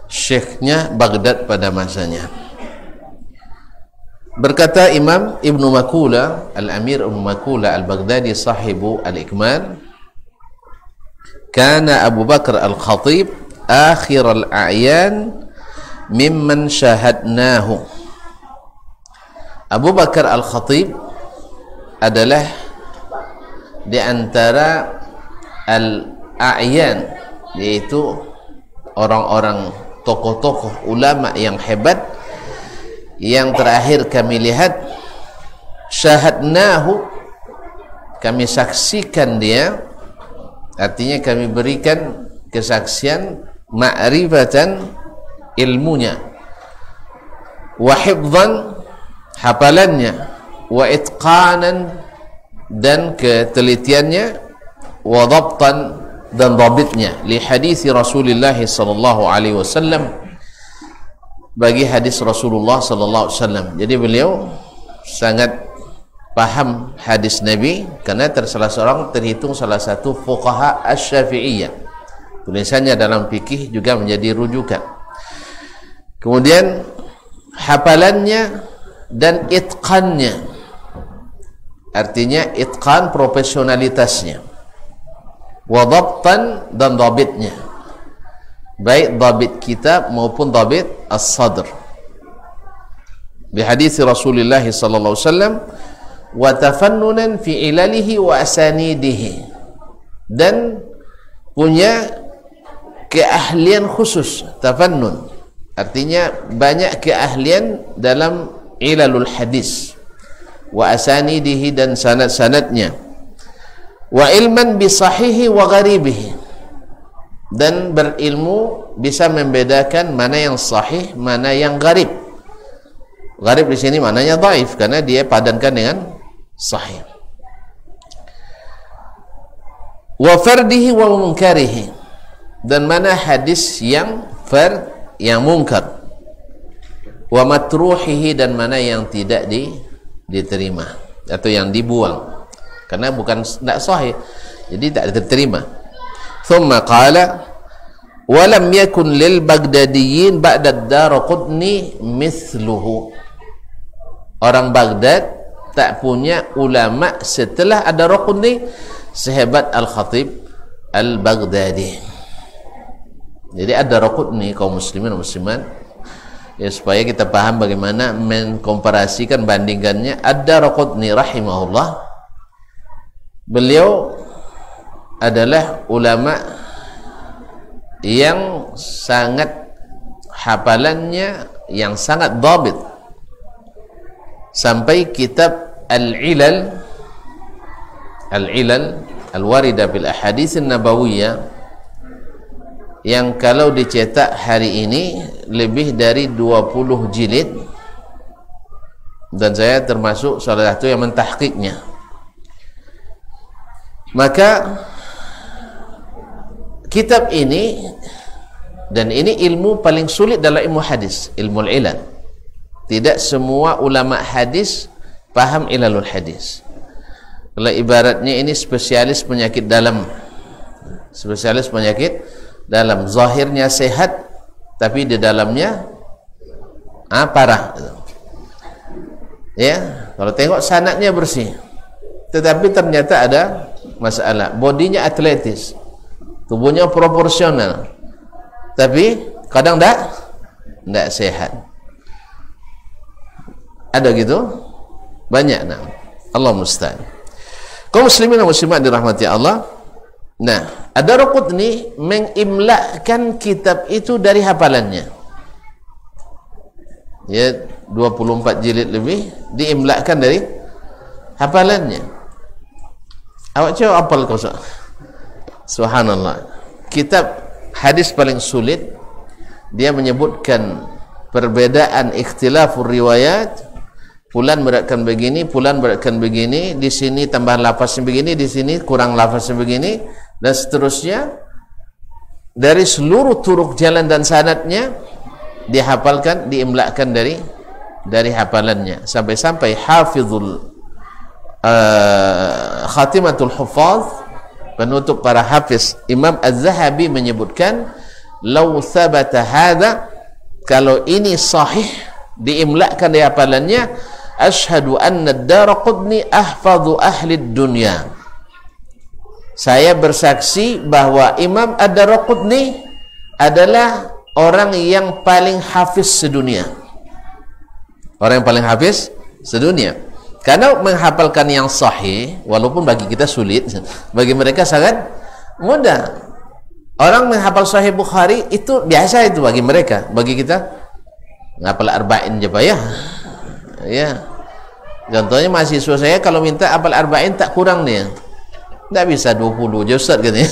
syekhnya Baghdad pada masanya. Berkata Imam Ibnu Makula, Al-Amir Ibnu Makula Al-Baghdadi sahibu Al-Ikmal, kana Abu Bakar Al-Khatib akhir al-a'yan mimman syahadnahu. Abu Bakar Al-Khatib adalah di antara al-a'yan, yaitu orang-orang tokoh-tokoh ulama yang hebat yang terakhir kami lihat. Syahadnahu, kami saksikan dia, artinya kami berikan kesaksian ma'rifatan, ilmunya, wa hifdhan, hafalannya, wa itqanan, dan ketelitiannya, wa dhabtan, dan dhabitnya, li hadis Rasulullah sallallahu alaihi wasallam, bagi hadis Rasulullah sallallahu alaihi wasallam. Jadi beliau sangat paham hadis Nabi karena salah seorang terhitung salah satu fuqaha asy-Syafi'iyah. Tulisannya dalam fikih juga menjadi rujukan. Kemudian hafalannya dan itqannya, artinya itqan profesionalitasnya, wa dhabtan, dan dhabitnya, baik dhabit kitab maupun dhabit as-sadr, bi hadis Rasulullah sallallahu alaihi wasallam, wa tafannunan fi ilalihi wa asanidihi, dan punya keahlian khusus. Tafannun artinya banyak keahlian dalam ilalul hadis, wa asanidihi, dan sanad-sanadnya, wa ilman bi sahihi wa gharibihi, dan berilmu bisa membedakan mana yang sahih, mana yang gharib. Gharib di sini maknanya dhaif karena dia padankan dengan sahih. Wa fardihi wa munkarihi, dan mana hadis yang fard, yang munkar. Wa matruhihi, dan mana yang tidak diterima atau yang dibuang karena bukan tidak sahih, jadi tak diterima. Thumma qala wa lam yakun lil Baghdadiyyin ba'da ad-Daraqutni mithluhu. Orang Baghdad tak punya ulama setelah ad-Daraqutni sehebat Al-Khatib Al-Baghdadi. Jadi ad-Daraqutni, kaum muslimin dan muslimat, ya, supaya kita paham bagaimana mengkomparasikan, bandingkannya. Ad-Daraqutni rahimahullah, beliau adalah ulama yang sangat hafalannya yang sangat dhabit, sampai kitab Al-Ilal Al-Warida bil Ahadits Nabawiyah yang kalau dicetak hari ini lebih dari 20 jilid, dan saya termasuk salah satu yang mentahqiqnya. Maka kitab ini, dan ini ilmu paling sulit dalam ilmu hadis, ilmu al-ilal. Tidak semua ulama hadis paham ilalul hadis. Kalau ibaratnya ini spesialis penyakit dalam, spesialis penyakit dalam, zahirnya sehat tapi di dalamnya parah. Ya, kalau tengok sanadnya bersih, tetapi ternyata ada masalah. Bodinya atletis, tubuhnya proporsional, tapi kadang tidak sehat. Ada gitu? Banyak. Nah, Allah musta'an. Kaum muslimin dan muslimat dirahmati Allah. Nah, Ad-Daraqutni mengimlakkan kitab itu dari hafalannya. Ya, 24 jilid lebih diimlakkan dari hafalannya. Awak coba hafal kau. Subhanallah. Kitab hadis paling sulit, dia menyebutkan perbedaan ikhtilafur riwayat. Fulan beratkan begini, fulan beratkan begini, di sini tambah lafaznya begini, di sini kurang lafaznya begini, dan seterusnya. Dari seluruh turuk jalan dan sanadnya dihafalkan, diimlakkan dari hafalannya, sampai-sampai hafizul khatimatul hufaz, penutup para hafiz, Imam Az-Zahabi menyebutkan, "Lau thabata hadza", kalau ini sahih diimlakkan di hafalannya, "Asyhadu anna ad-Daraqutni ahfadhu ahli dunya", saya bersaksi bahwa Imam Ad-Daraqutni adalah orang yang paling hafiz sedunia. Orang yang paling hafiz sedunia. Karena menghafalkan yang sahih, walaupun bagi kita sulit, bagi mereka sangat mudah. Orang menghafal Sahih Bukhari itu biasa, itu bagi mereka. Bagi kita ngapal arba'in je payah. Ya. Contohnya mahasiswa saya kalau minta hafal arba'in tak kurang dia. Tak bisa 20 je Ustaz katanya.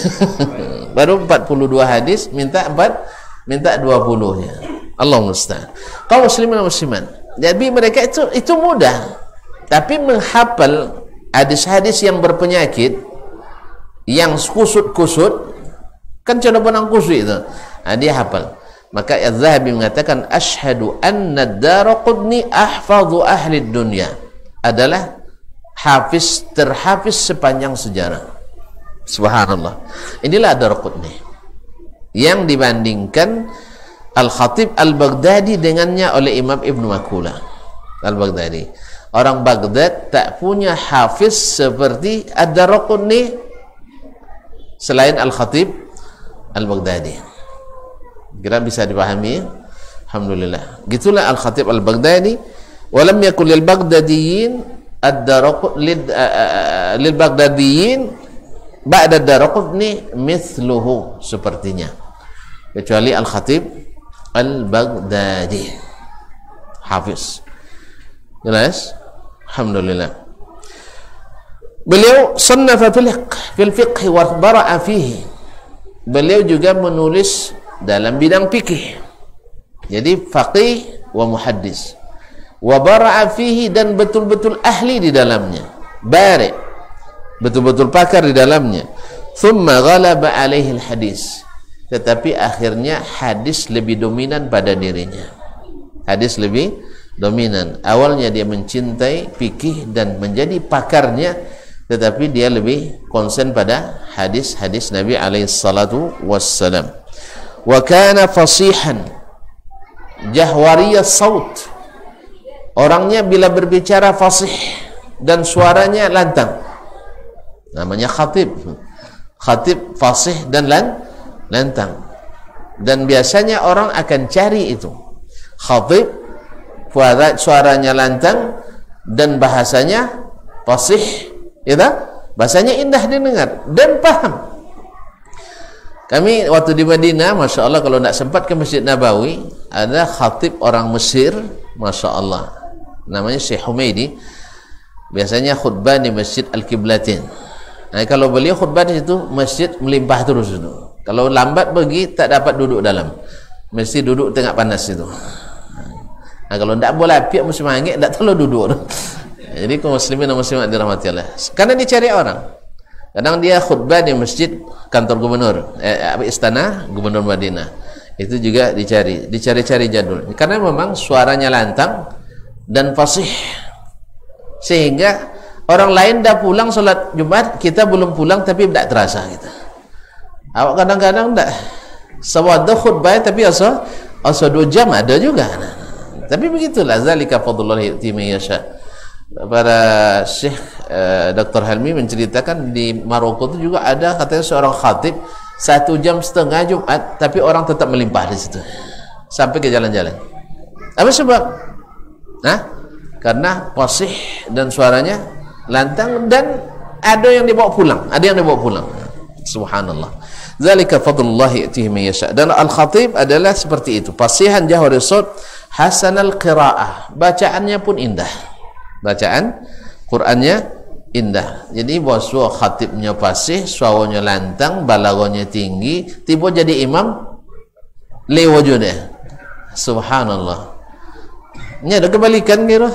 Baru 42 hadis, minta 20 nya. Allah musta'an. Kaum muslimin dan muslimat. Jadi mereka itu mudah. Tapi menghafal hadis-hadis yang berpenyakit, yang kusut-kusut, kan coba benang kusut itu. Dia hafal. Maka Az-Zahabi mengatakan, "Asyhadu anna ad-Daraqutni ahfadhu ahli dunya", adalah hafiz terhafiz sepanjang sejarah. Subhanallah. Inilah Ad-Daraqutni yang dibandingkan Al-Khatib Al-Baghdadi dengannya oleh Imam Ibn Makulah Al-Baghdadi. Orang Baghdad tak punya hafiz seperti Ad-Daraqutni selain Al-Khatib Al-Baghdadi. Kira bisa dipahami? Alhamdulillah. Gitulah Al-Khatib Al-Baghdadi. Walam yakul lil Baghdadiyin lil Baghdadiyin ba'da Ad-Daraqutni mithluhu, sepertinya, kecuali Al-Khatib Al-Baghdadi hafiz. Jelas? Alhamdulillah. Beliau sannafa fil fiqh wa bara'a fihi. Beliau juga menulis dalam bidang fikih. Jadi faqih wa muhaddis. Wa bara'a fihi, dan betul-betul ahli di dalamnya. Bari', betul-betul pakar di dalamnya. Thumma ghalaba alaihi al-hadis. Tetapi akhirnya hadis lebih dominan pada dirinya. Hadis lebih dominan. Awalnya dia mencintai fikih dan menjadi pakarnya, tetapi dia lebih konsen pada hadis-hadis Nabi alaihi salatu wassalam. Wa kana fasihan jahwariyas saut. Orangnya bila berbicara fasih dan suaranya lantang. Namanya khatib. Khatib fasih dan lantang. Dan biasanya orang akan cari itu. Khatib suaranya lantang dan bahasanya fasih, ya tak? Bahasanya indah didengar dan paham. Kami waktu di Madinah, Masya Allah, kalau nak sempat ke Masjid Nabawi, ada khatib orang Mesir, Masya Allah, namanya Syekh Humaydi. Biasanya khutbah di Masjid Al-Qiblatin. Nah, kalau beliau khutbah di situ, masjid melimpah terus itu. Kalau lambat pergi, tak dapat duduk dalam, mesti duduk tengah panas itu. Nah, kalau tak boleh apiak musim angin, tak terlalu duduk. Jadi kaum muslimin dan muslimat dirahmati Allah, karena dicari orang. Kadang dia khutbah di masjid kantor gubernur, istana gubernur Madinah. Itu juga dicari-cari jadul. Karena memang suaranya lantang dan fasih. Sehingga orang lain dah pulang solat Jumat, kita belum pulang tapi tidak terasa kita. Awak kadang-kadang tak sawada khutbah tapi asa 2 jam ada juga. Tapi begitulah, zalika fadlullah yu'ti man yasha. Para Syekh Dr. Helmi menceritakan di Maroko itu juga ada katanya seorang khatib 1,5 jam Jumat, tapi orang tetap melimpah di situ sampai ke jalan-jalan. Apa sebab? Nah, karena fasih dan suaranya lantang, dan ada yang dibawa pulang, subhanallah. Zalika fadlullah yu'tihi man yasha. Dan al-khatib adalah seperti itu, fasihan jahwar saut, hasanal qiraah, bacaannya pun indah, bacaan Qurannya indah. Jadi bahwa khatibnya fasih, suaranya lantang, balaghanya tinggi, tiba jadi imam lewo juga. Subhanallah. Ini ada kebalikan gitu.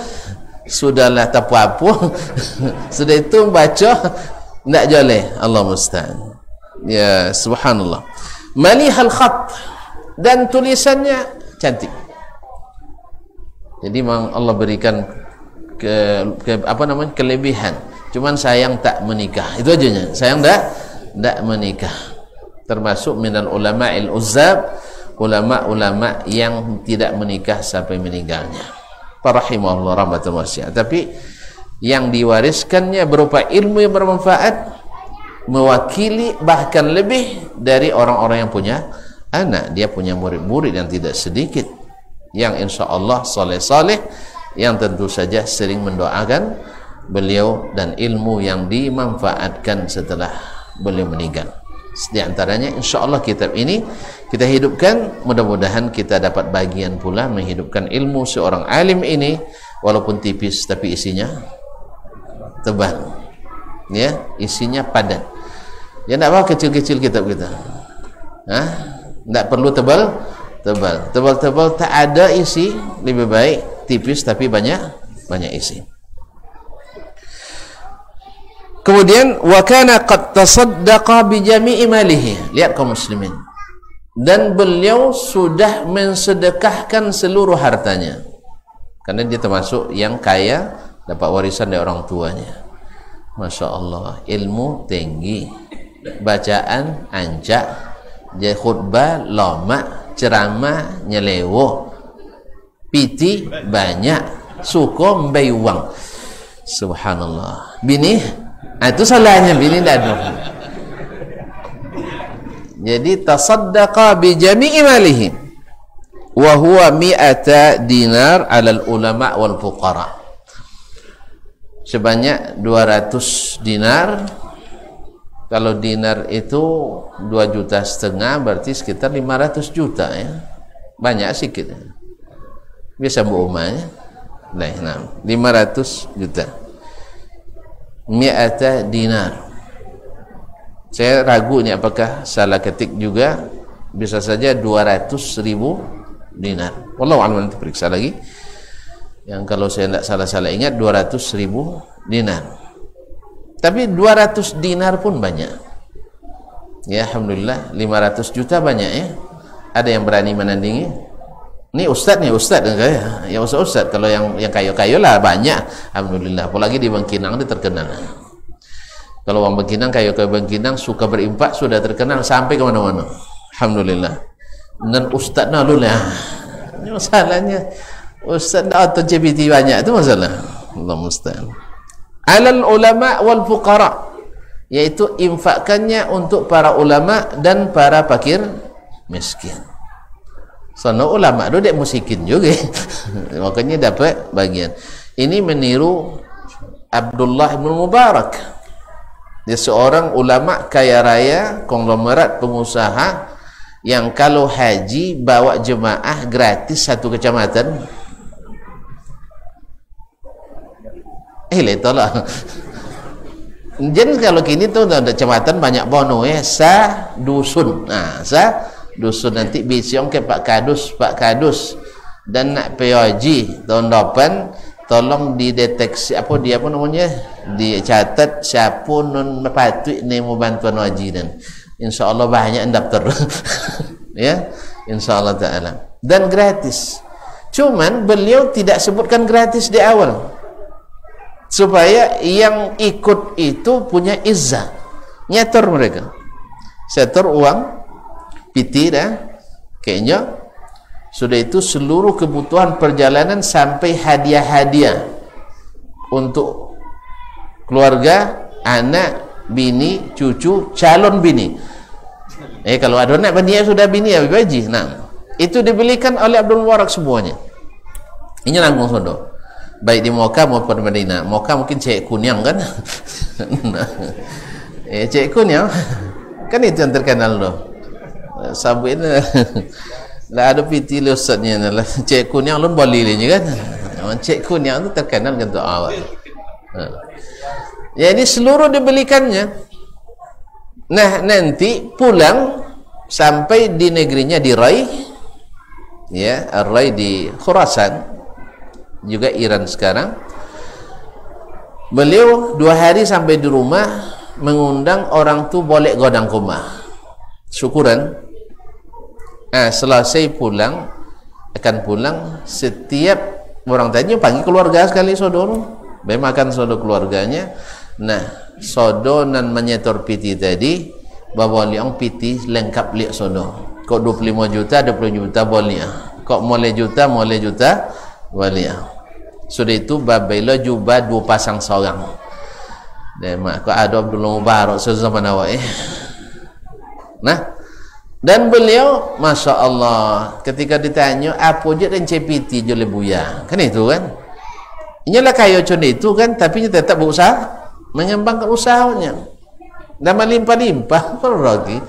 Sudahlah tak apa-apa. Sudah itu baca tidak boleh. Allah musta'an. Ya, subhanallah. Malihal khat, dan tulisannya cantik. Jadi memang Allah berikan kelebihan. Cuman sayang tak menikah. Itu aja, sayang tak menikah. Termasuk minal ulama'il uzzab, ulama-ulama yang tidak menikah sampai meninggalnya. Rahimahullah rahmatul wasi'ah. Tapi yang diwariskannya berupa ilmu yang bermanfaat, mewakili bahkan lebih dari orang-orang yang punya anak. Dia punya murid-murid yang tidak sedikit, yang insya Allah soleh-soleh, yang tentu saja sering mendoakan beliau, dan ilmu yang dimanfaatkan setelah beliau meninggal. Di antaranya insya Allah kitab ini kita hidupkan, mudah-mudahan kita dapat bagian pula menghidupkan ilmu seorang alim ini, walaupun tipis tapi isinya tebal, ya, isinya padat. Ya, tidak apa kecil-kecil kitab kita, tidak perlu tebal-tebal, tak ada isi, lebih baik tipis tapi banyak isi. Kemudian wa kana qad tasaddaqa bi jami'i malihi. Lihat kaum muslimin, dan beliau sudah mensedekahkan seluruh hartanya, karena dia termasuk yang kaya, dapat warisan dari orang tuanya. Masya Allah, ilmu tinggi, bacaan ancak, dia khutbah lama, ceramah nyelewo, piti banyak, suko mbay uang. Subhanallah. Bini, itu salahnya, bini tidak ada. Jadi tasaddaqa bi jami'i malihi wa huwa 100 dinar 'alal ulama wal fuqara. Sebanyak 200 dinar. Kalau dinar itu 2,5 juta, berarti sekitar 500 juta ya. Banyak sedikit. Biasa Bu Umar ya. Nah, 500 juta. 100 dinar. Saya ragu ni apakah salah ketik juga, bisa saja 200.000 dinar. Wallahu a'lam, nanti periksa lagi. Yang kalau saya tidak salah ingat 200.000 dinar. Tapi 200 dinar pun banyak. Ya, alhamdulillah, 500 juta banyak ya. Ada yang berani menandingi? Ini ustaz kan kaya. Ya ustaz, kalau yang kayo-kayo lah banyak. Alhamdulillah. Apalagi di Bangkinang dia terkenal. Kalau orang Bangkinang, kayo-kayo Bangkinang suka berimpak, sudah terkenal sampai ke mana-mana. Alhamdulillah. Dan ustaz nalulah. Ini masalahnya. Ustaz atau GPT banyak, itu masalah. Allah musta'an. Alal ulama wal fuqara, yaitu infakkannya untuk para ulama dan para fakir miskin. Soalnya ulama itu dia musikin juga. Makanya dapat bagian. Ini meniru Abdullah bin Mubarak. Dia seorang ulama kaya raya, konglomerat pengusaha yang kalau haji bawa jemaah gratis satu kecamatan. Letollah. Jadi kalau kini tuh ada kecamatan banyak bono ya, sa dusun. Nah, sa dusun nanti bisiong ke Pak Kadus dan nak POG tahun depan tolong dideteksi apa namanya, dicatat siapa non patut ni mau bantuan haji dan insyaallah banyak yang daftar. Ya, insyaallah taala. Dan gratis. Cuman beliau tidak sebutkan gratis di awal. Supaya yang ikut itu punya izzah, nyetor mereka, setor uang piti dah kayaknya sudah, itu seluruh kebutuhan perjalanan sampai hadiah-hadiah untuk keluarga, anak, bini, cucu, calon bini. Kalau ada anak bini sudah bini ya baji. Nah, itu dibelikan oleh Abdul Mubarak semuanya. Ini nanggung sodo. Baik di Moka maupun Madinah. Moka mungkin cek kunyang kan. Cek kunyang kan itu yang terkenal loh. Sabu ini lah ada piti le ustaznya lah. Cek kunyang lun boleh ni kan. Cek kunyang itu terkenal kan tu awal. Jadi seluruh dibelikannya. Nah, nanti pulang sampai di negerinya di Rai. Ya, Rai di Khurasan. Juga Iran sekarang. Beliau 2 hari sampai di rumah, mengundang orang tu boleh godang rumah syukuran. Selesai pulang, akan pulang, setiap orang tanya panggil keluarga sekali sodor, makan sodor keluarganya. Nah, sodor nan menyetor piti tadi bawa liang piti lengkap liak sodor. Kok 25 juta 20 juta boleh, kok mulai juta wali. Sudah itu babaila jubah 2 pasang seorang. Dan mak kau ada Abdul Mubarak sezaman awak. Nah, dan beliau Masya Allah ketika ditanya apa je dan CPT je lebuya, kan itu kan. Inilah kayu contoh itu kan, tapi tetap berusaha mengembangkan usahanya. Dan melimpah-limpah lagi.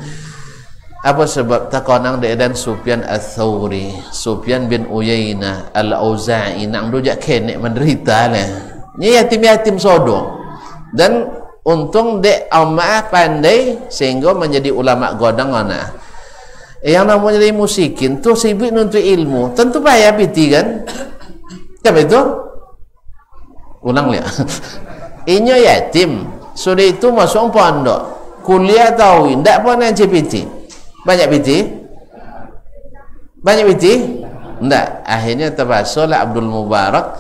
Apa sebab takonang dia dan Sufyan Ats-Tsauri, Sufyan bin Uyainah, Al-Auza'i nang dojak kenek menderita lah. Ni yatim-yatim sodo. Dan untung dek amma pandai sehingga menjadi ulama godang ana. Yang namanya jadi musikin tu sibuk nuntut ilmu, tentu payah piti kan? Kan itu? Ulang lihat. Inya yatim, sudah itu masuk pondok, kuliah tahu, ndak pernah CPT. Banyak piti? Enggak. Akhirnya terpaksalah Abdul Mubarak,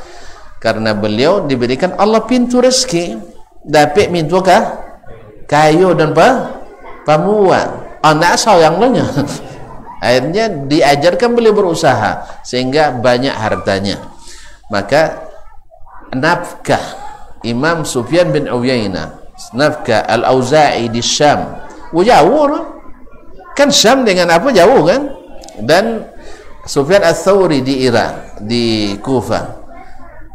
karena beliau diberikan Allah pintu rezeki, dapat pintu kayu dan pamuan. Anak sayang lahnya. Akhirnya diajarkan beliau berusaha sehingga banyak hartanya. Maka nafkah Imam Sufyan bin Uyainah, nafkah Al-Auza'i di Syam, jauh kan Syam dengan apa jauh kan, dan Sufyan Ats-Tsauri di Irak, di Kufah,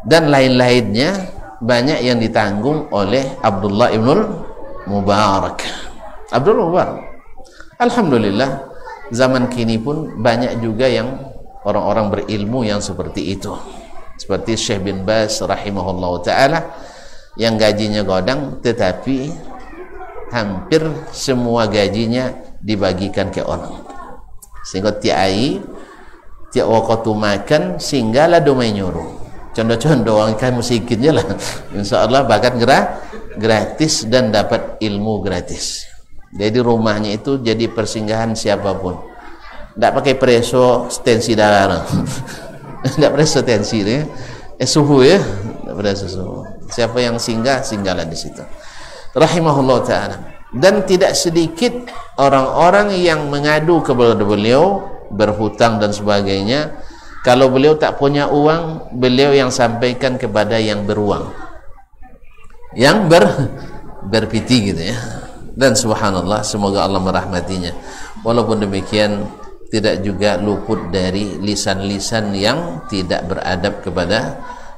dan lain-lainnya banyak yang ditanggung oleh Abdullah ibnul Mubarak. Abdul Mubarak, alhamdulillah zaman kini pun banyak juga yang orang-orang berilmu yang seperti itu, seperti Syekh bin Baz rahimahullah ta'ala yang gajinya godang tetapi hampir semua gajinya dibagikan ke orang, sehingga tiap waktu makan singgahlah domai nyuruh. Contoh-contoh orang kan musikinnya lah, insyaallah bahkan gratis dan dapat ilmu gratis. Jadi rumahnya itu jadi persinggahan siapapun, tidak pakai preso tensi darah. Tidak preso tensi ya, suhu ya, tidak preso suhu. Siapa yang singgahlah di situ. Rahimahullah ta'ala. Dan tidak sedikit orang-orang yang mengadu kepada beliau, berhutang dan sebagainya. Kalau beliau tak punya uang, beliau yang sampaikan kepada yang beruang, yang berpiti gitu ya. Dan subhanallah, semoga Allah merahmatinya. Walaupun demikian, tidak juga luput dari lisan-lisan yang tidak beradab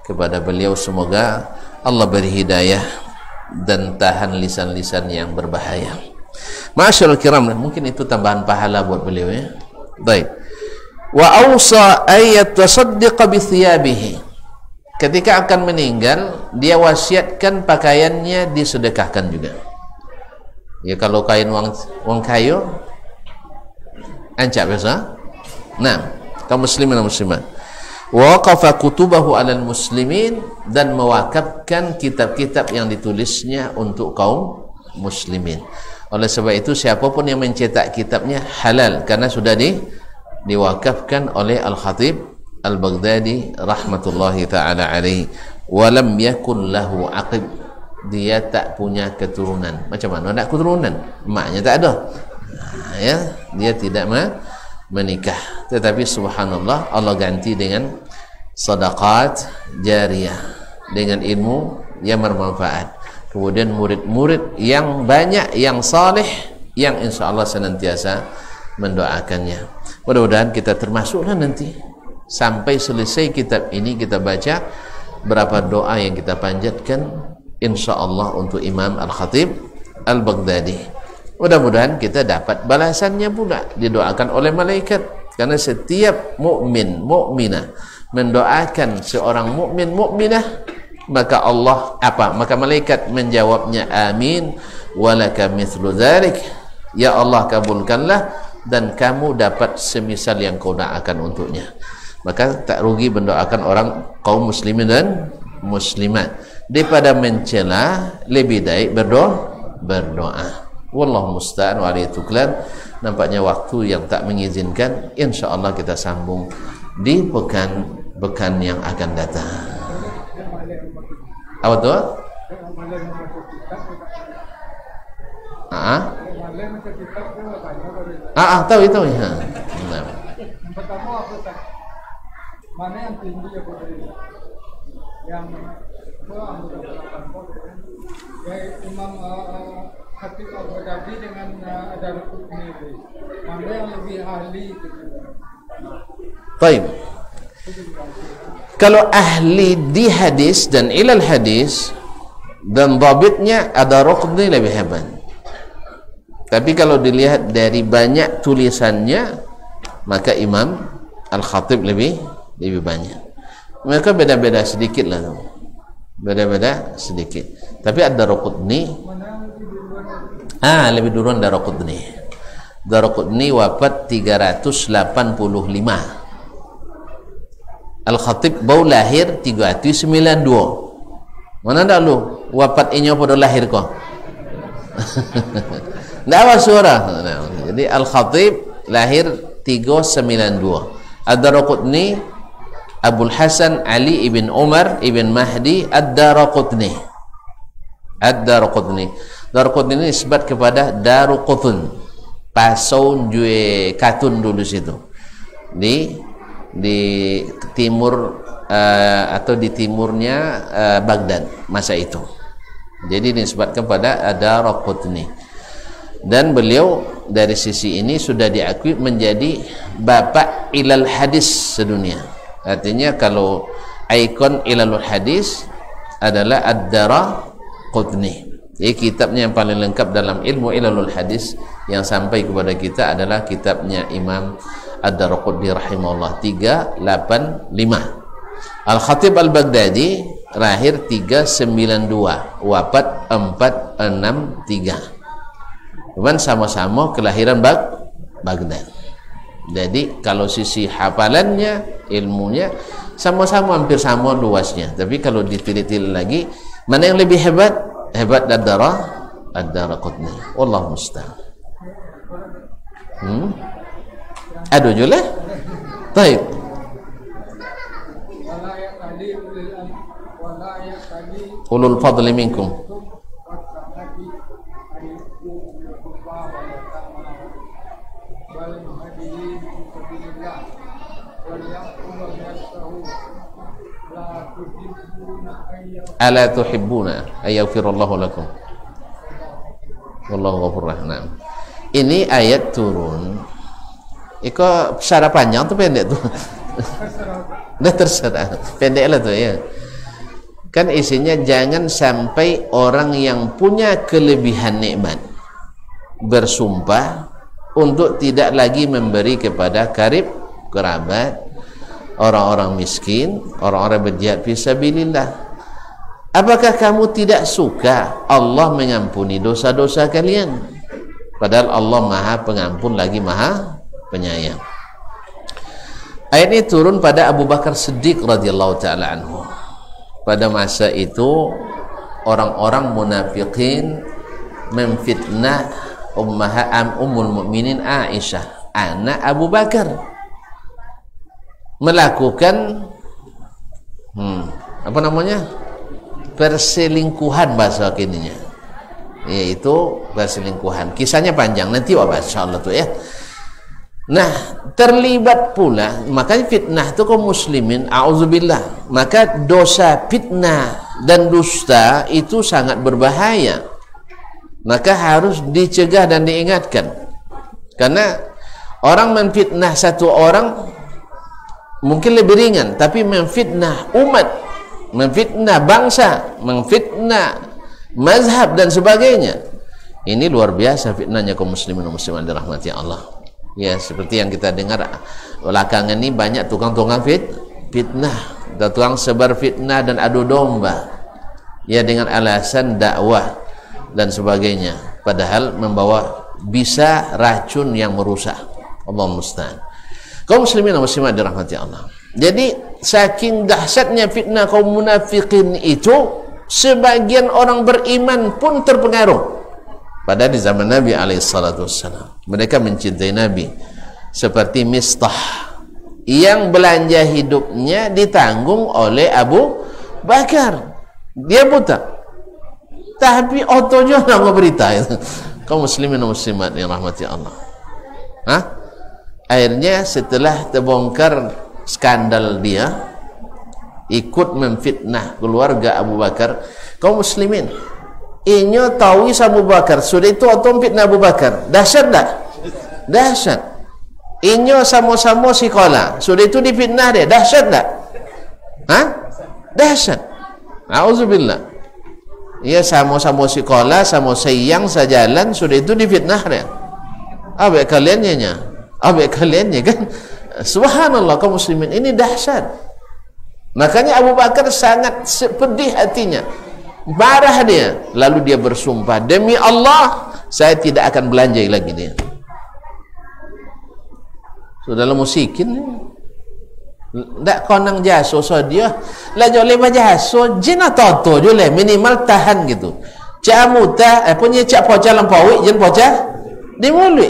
kepada beliau. Semoga Allah beri hidayah dan tahan lisan-lisan yang berbahaya. Ma'asyiral kiram, mungkin itu tambahan pahala buat beliau ya. Baik. Wa awsa ayat tasaddiqa bi thiyabihi. Ketika akan meninggal, dia wasiatkan pakaiannya disedekahkan juga. Ya kalau kain wong kayu ancak biasa. Nah, kaum muslimin dan muslimat. Waqafa kutubahu 'alal muslimin, dan mewakafkan kitab-kitab yang ditulisnya untuk kaum muslimin. Oleh sebab itu siapapun yang mencetak kitabnya halal karena sudah diwakafkan oleh Al-Khatib Al-Baghdadi rahmatullahi taala alaihi. Wa lam yakun lahu aqib, dia tak punya keturunan. Macam mana nak keturunan? Maknya tak ada. Ya, dia tidak menikah. Tetapi subhanallah, Allah ganti dengan sedekah jariyah, dengan ilmu yang bermanfaat. Kemudian murid-murid yang banyak, yang saleh, yang insyaallah senantiasa mendoakannya. Mudah-mudahan kita termasuklah nanti sampai selesai kitab ini kita baca berapa doa yang kita panjatkan insyaallah untuk Imam Al-Khatib Al-Baghdadi. Mudah-mudahan kita dapat balasannya pula, didoakan oleh malaikat. Karena setiap mukmin mukminah mendoakan seorang mukmin mukminah, maka Allah maka malaikat menjawabnya amin walaka mithlu dzalik, ya Allah kabulkanlah dan kamu dapat semisal yang kau doakan untuknya. Maka tak rugi mendoakan orang kaum muslimin dan muslimat, daripada mencela lebih baik berdoa. Wallahu musta'an wa alaihi tuklan. Nampaknya waktu yang tak mengizinkan. InsyaAllah kita sambung di pekan yang akan datang. Apa tu? Tahu itu ya. Nah. Pertama apa tak? Mana yang tinggi ya yang Imam Khatib Al-Baghdadi dengan Ad-Darqutni itu, mana yang lebih ahli itu? Baik. Kalau ahli di hadis dan ilal hadis dan dhabitnya Ad-Darqutni lebih hebat. Tapi kalau dilihat dari banyak tulisannya, maka Imam Al-Khatib lebih banyak. Mereka beda-beda sedikit lah tu. Beda-beda sedikit. Tapi Ad-Darqutni lebih duluan Daraqutni. Daraqutni wafat 385. Al-Khatib baru lahir 392. Mana dah lu wafat inyo pada lahir kau? Ndak ada suara. Jadi Al-Khatib lahir 392. Ad-Darqutni Abul Hasan Ali ibn Umar ibn Mahdi Ad-Darqutni. Darqutni ini nisbat kepada Daruqutun, pasaun jue katun dulu situ di timur atau di timurnya Baghdad masa itu. Jadi nisbatkan kepada Darqutni, dan beliau dari sisi ini sudah diakui menjadi bapak ilal hadis sedunia. Artinya kalau ikon ilalul hadis adalah Ad-Darqutni. Jadi kitabnya yang paling lengkap dalam ilmu ilalul hadis yang sampai kepada kita adalah kitabnya Imam Ad-Darqutni rahimahullah 385. Al-Khatib Al-Baghdadi lahir 392, wafat 463. Cuman sama-sama kelahiran Baghdad. Jadi kalau sisi hafalannya, ilmunya sama-sama hampir sama luasnya. Tapi kalau ditilik-tilik lagi, mana yang lebih hebat Ad-Darqutni. Wallahu musta'an. Aduh jule. Baik. Ulul fadli minkum. Ala tuhibbuna ayaghfirallahu lakum wallahu ghafurur rahim. Ini ayat turun. Iko secara panjang tu pendek tu. Dah terserah. Pendek lah tu ya. Kan isinya jangan sampai orang yang punya kelebihan nikmat bersumpah untuk tidak lagi memberi kepada karib, kerabat, orang-orang miskin, orang-orang berjihad fisabilillah. Apakah kamu tidak suka Allah mengampuni dosa-dosa kalian? Padahal Allah Maha Pengampun lagi Maha Penyayang. Ayat ini turun pada Abu Bakar Siddiq radhiyallahu taala anhu. Pada masa itu orang-orang munafikin memfitnah Ummul Mukminin Aisyah, anak Abu Bakar, melakukan apa namanya? Perselingkuhan bahasa kininya. Yaitu perselingkuhan. Kisahnya panjang, nanti wabah insyaallah tuh ya. Nah, terlibat pula, makanya fitnah itu kaum muslimin, a'udzubillah. Maka dosa fitnah dan dusta itu sangat berbahaya. Maka harus dicegah dan diingatkan. Karena orang menfitnah satu orang mungkin lebih ringan, tapi menfitnah umat, menfitnah bangsa, menfitnah mazhab dan sebagainya, ini luar biasa fitnahnya kaum muslimin dan muslimat dirahmati Allah. Ya, seperti yang kita dengar belakangan ini banyak tukang-tukang fitnah, tukang sebar fitnah dan adu domba, ya, dengan alasan dakwah dan sebagainya, padahal membawa bisa racun yang merusak. Allah musta'an. Kaum muslimin dan muslimat dirahmati Allah. Jadi saking dahsyatnya fitnah kaum munafikin itu, sebagian orang beriman pun terpengaruh. Pada di zaman Nabi alaihissalam, mereka mencintai Nabi seperti Mistah yang belanja hidupnya ditanggung oleh Abu Bakar. Dia buta, tapi otonya nggak berita itu. Kaum muslimin dan muslimat yang rahmati Allah. Akhirnya setelah terbongkar skandal dia ikut memfitnah keluarga Abu Bakar, kaum muslimin inyo tahu Abu Bakar sudah itu atau fitnah Abu Bakar, dahsyat tak? Dahsyat. Inyo sama-sama sekolah sudah itu difitnah dia, dahsyat tak? Dahsyat. Auzubillah. Ia sama-sama sekolah, sama sayang sejalan, sudah itu difitnah dia. Abek kaliannya kan? Subhanallah kaum muslimin, ini dahsyat. Makanya Abu Bakar sangat pedih hatinya, marah dia, lalu dia bersumpah, demi Allah saya tidak akan belanja lagi dia. So dalam musikin ndak konang jaso so dia lah jole bajaso jina toto jole minimal tahan gitu. Cak muta punya cak poca lampaui jen poca dimului.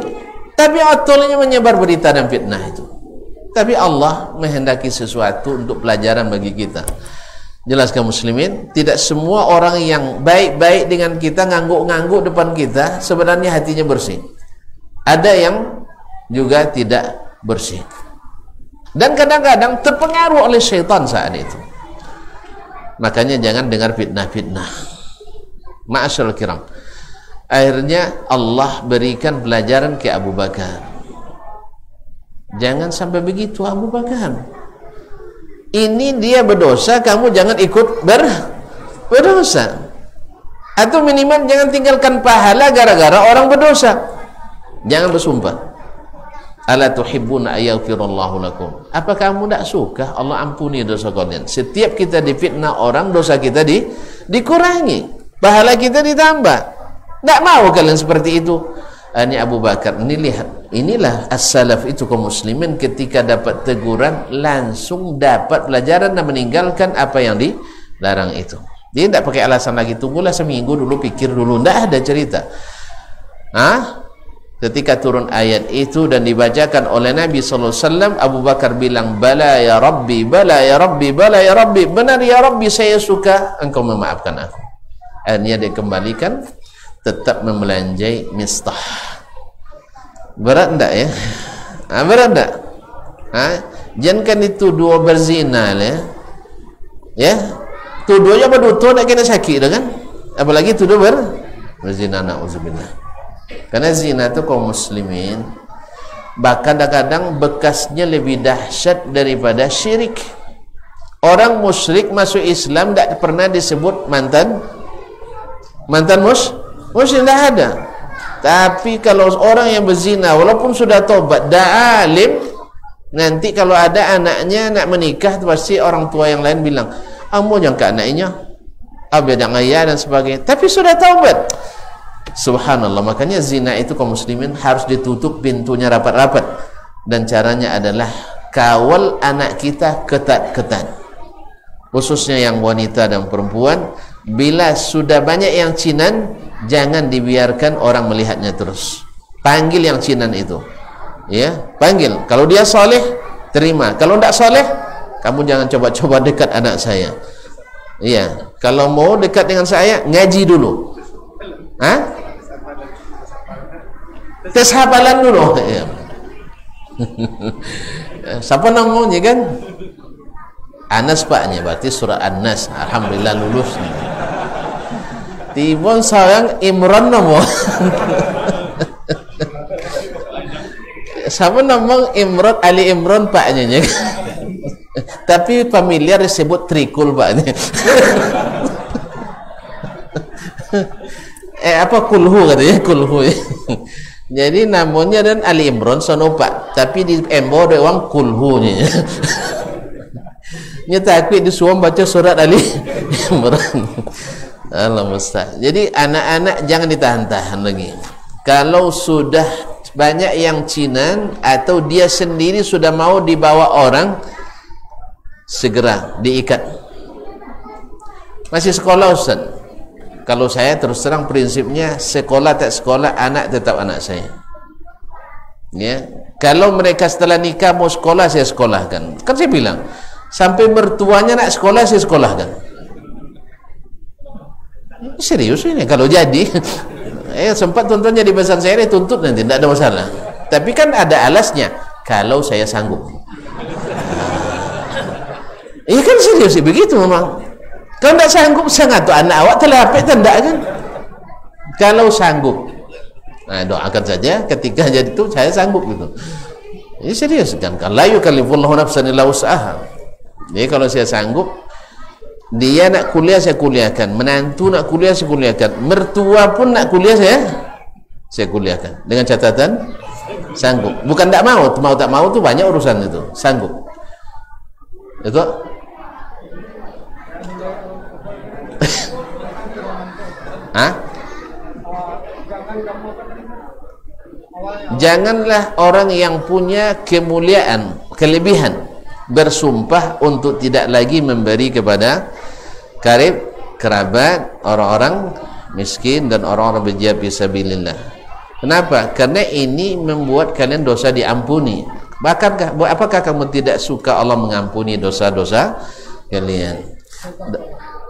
Tapi otolnya menyebar berita dan fitnah itu. Tapi Allah menghendaki sesuatu untuk pelajaran bagi kita. Jelaskan muslimin, tidak semua orang yang baik-baik dengan kita, ngangguk-ngangguk depan kita, sebenarnya hatinya bersih. Ada yang juga tidak bersih. Dan kadang-kadang terpengaruh oleh syaitan saat itu. Makanya jangan dengar fitnah-fitnah. Ma'asyarul kiram. Akhirnya Allah berikan pelajaran ke Abu Bakar. Jangan sampai begitu Abu Bakar. Ini dia berdosa, kamu jangan ikut berdosa. Atau minimal jangan tinggalkan pahala gara-gara orang berdosa. Jangan bersumpah. Ala tuhibbuna ayaghfirallahu lakum. Apa kamu tidak suka Allah ampuni dosa kalian? Setiap kita difitnah orang, dosa kita dikurangi, pahala kita ditambah. Tidak mau kalian seperti itu. Ini Abu Bakar, ini lihat, inilah as-salaf itu kaum muslimin, ketika dapat teguran langsung dapat pelajaran dan meninggalkan apa yang dilarang itu. Dia tidak pakai alasan lagi, tunggulah seminggu dulu, pikir dulu, tidak ada cerita. Ketika turun ayat itu dan dibacakan oleh Nabi SAW, Abu Bakar bilang, bala ya Rabbi, bala ya Rabbi, bala ya Rabbi, benar ya Rabbi, saya suka engkau memaafkan aku. Akhirnya dia kembalikan, tetap membelanjai Mistah. Berat enggak ya? Berat enggak? Jangan kan itu dua berzina ya? Tuduhnya berduto nak kena sakit dah kan? Apalagi tuduh berzina, na'udzubillah. Karena zina itu kaum muslimin bahkan kadang-kadang bekasnya lebih dahsyat daripada syirik. Orang musyrik masuk Islam tidak pernah disebut mantan muslim, tidak ada. Tapi kalau orang yang berzina walaupun sudah tobat, dah alim, nanti kalau ada anaknya nak menikah, pasti orang tua yang lain bilang, "Amu jangan ke anaknya, abeda ngaya dan sebagainya." Tapi sudah taubat. Subhanallah. Makanya zina itu kaum muslimin harus ditutup pintunya rapat-rapat, dan caranya adalah kawal anak kita ketat-ketat, khususnya yang wanita dan perempuan. Bila sudah banyak yang cinan, jangan dibiarkan orang melihatnya terus. Panggil yang cinan itu, ya, panggil. Kalau dia soleh, terima. Kalau tidak soleh, kamu jangan coba-coba dekat anak saya. Iya, kalau mau dekat dengan saya, ngaji dulu. Hah? Tes hafalan dulu. Ya. Siapa namanya kan? Anas paknya, berarti surah An-Nas. Alhamdulillah lulus. Tibon sayang Imran nama. Siapa nama Imran? Ali Imran paknya. Tapi familiar disebut Trikul paknya. Apa kulhu katanya, kulhu. Jadi namanya dan Ali Imran sono pak, tapi di embo ada orang kulhu nya. Nya takut disuam baca surat Ali Imran. Allah musta'an. Jadi anak-anak jangan ditahan-tahan lagi. Kalau sudah banyak yang cinan atau dia sendiri sudah mau dibawa orang, segera diikat. Masih sekolah Ustaz? Kalau saya terus terang prinsipnya sekolah tak sekolah, anak tetap anak saya. Ya. Kalau mereka setelah nikah mau sekolah, saya sekolahkan. Kan saya bilang, sampai mertuanya nak sekolah, saya sekolahkan. Serius ini kalau jadi. Sempat tuntun jadi besan saya, tuntut nanti tidak ada masalah. Tapi kan ada alasnya, kalau saya sanggup. Iya kan serius begitu memang. Kalau tidak sanggup, sangat tu anak awak terlapik tidak kan? Kalau sanggup, nah, doakan saja ketika jadi itu saya sanggup gitu. Ini serius kan? Kalau la yukallifullahu nafsan illa wus'aha. Jadi kalau saya sanggup, dia nak kuliah saya kuliahkan, menantu nak kuliah saya kuliahkan, mertua pun nak kuliah saya kuliahkan, dengan catatan sanggup. Bukan tak mau tak mau tu banyak urusan itu. Sanggup. Itu. Hah? Janganlah orang yang punya kemuliaan, kelebihan, bersumpah untuk tidak lagi memberi kepada karib, kerabat, orang-orang miskin dan orang-orang berjihad fisabilillah. Kenapa? Karena ini membuat kalian dosa diampuni. Apakah kamu tidak suka Allah mengampuni dosa-dosa kalian?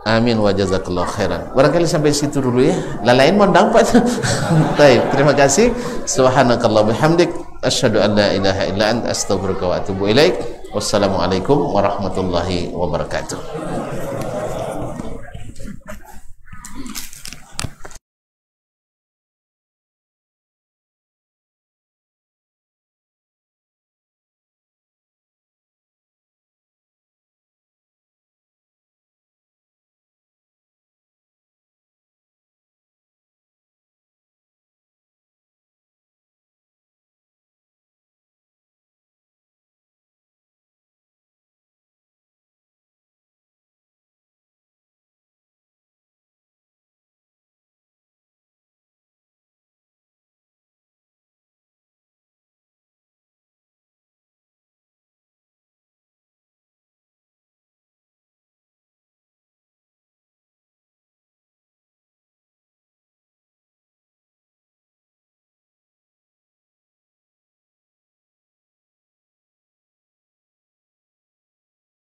Amin wa jazakallahu khairan. Barangkali sampai situ dulu ya. Lain mau dapat. Baik, terima kasih. Subhanakallah bihamdik, asyhadu an la ilaha illa anta, astaghfiruka wa atubu ilaik. Wassalamualaikum warahmatullahi wabarakatuh.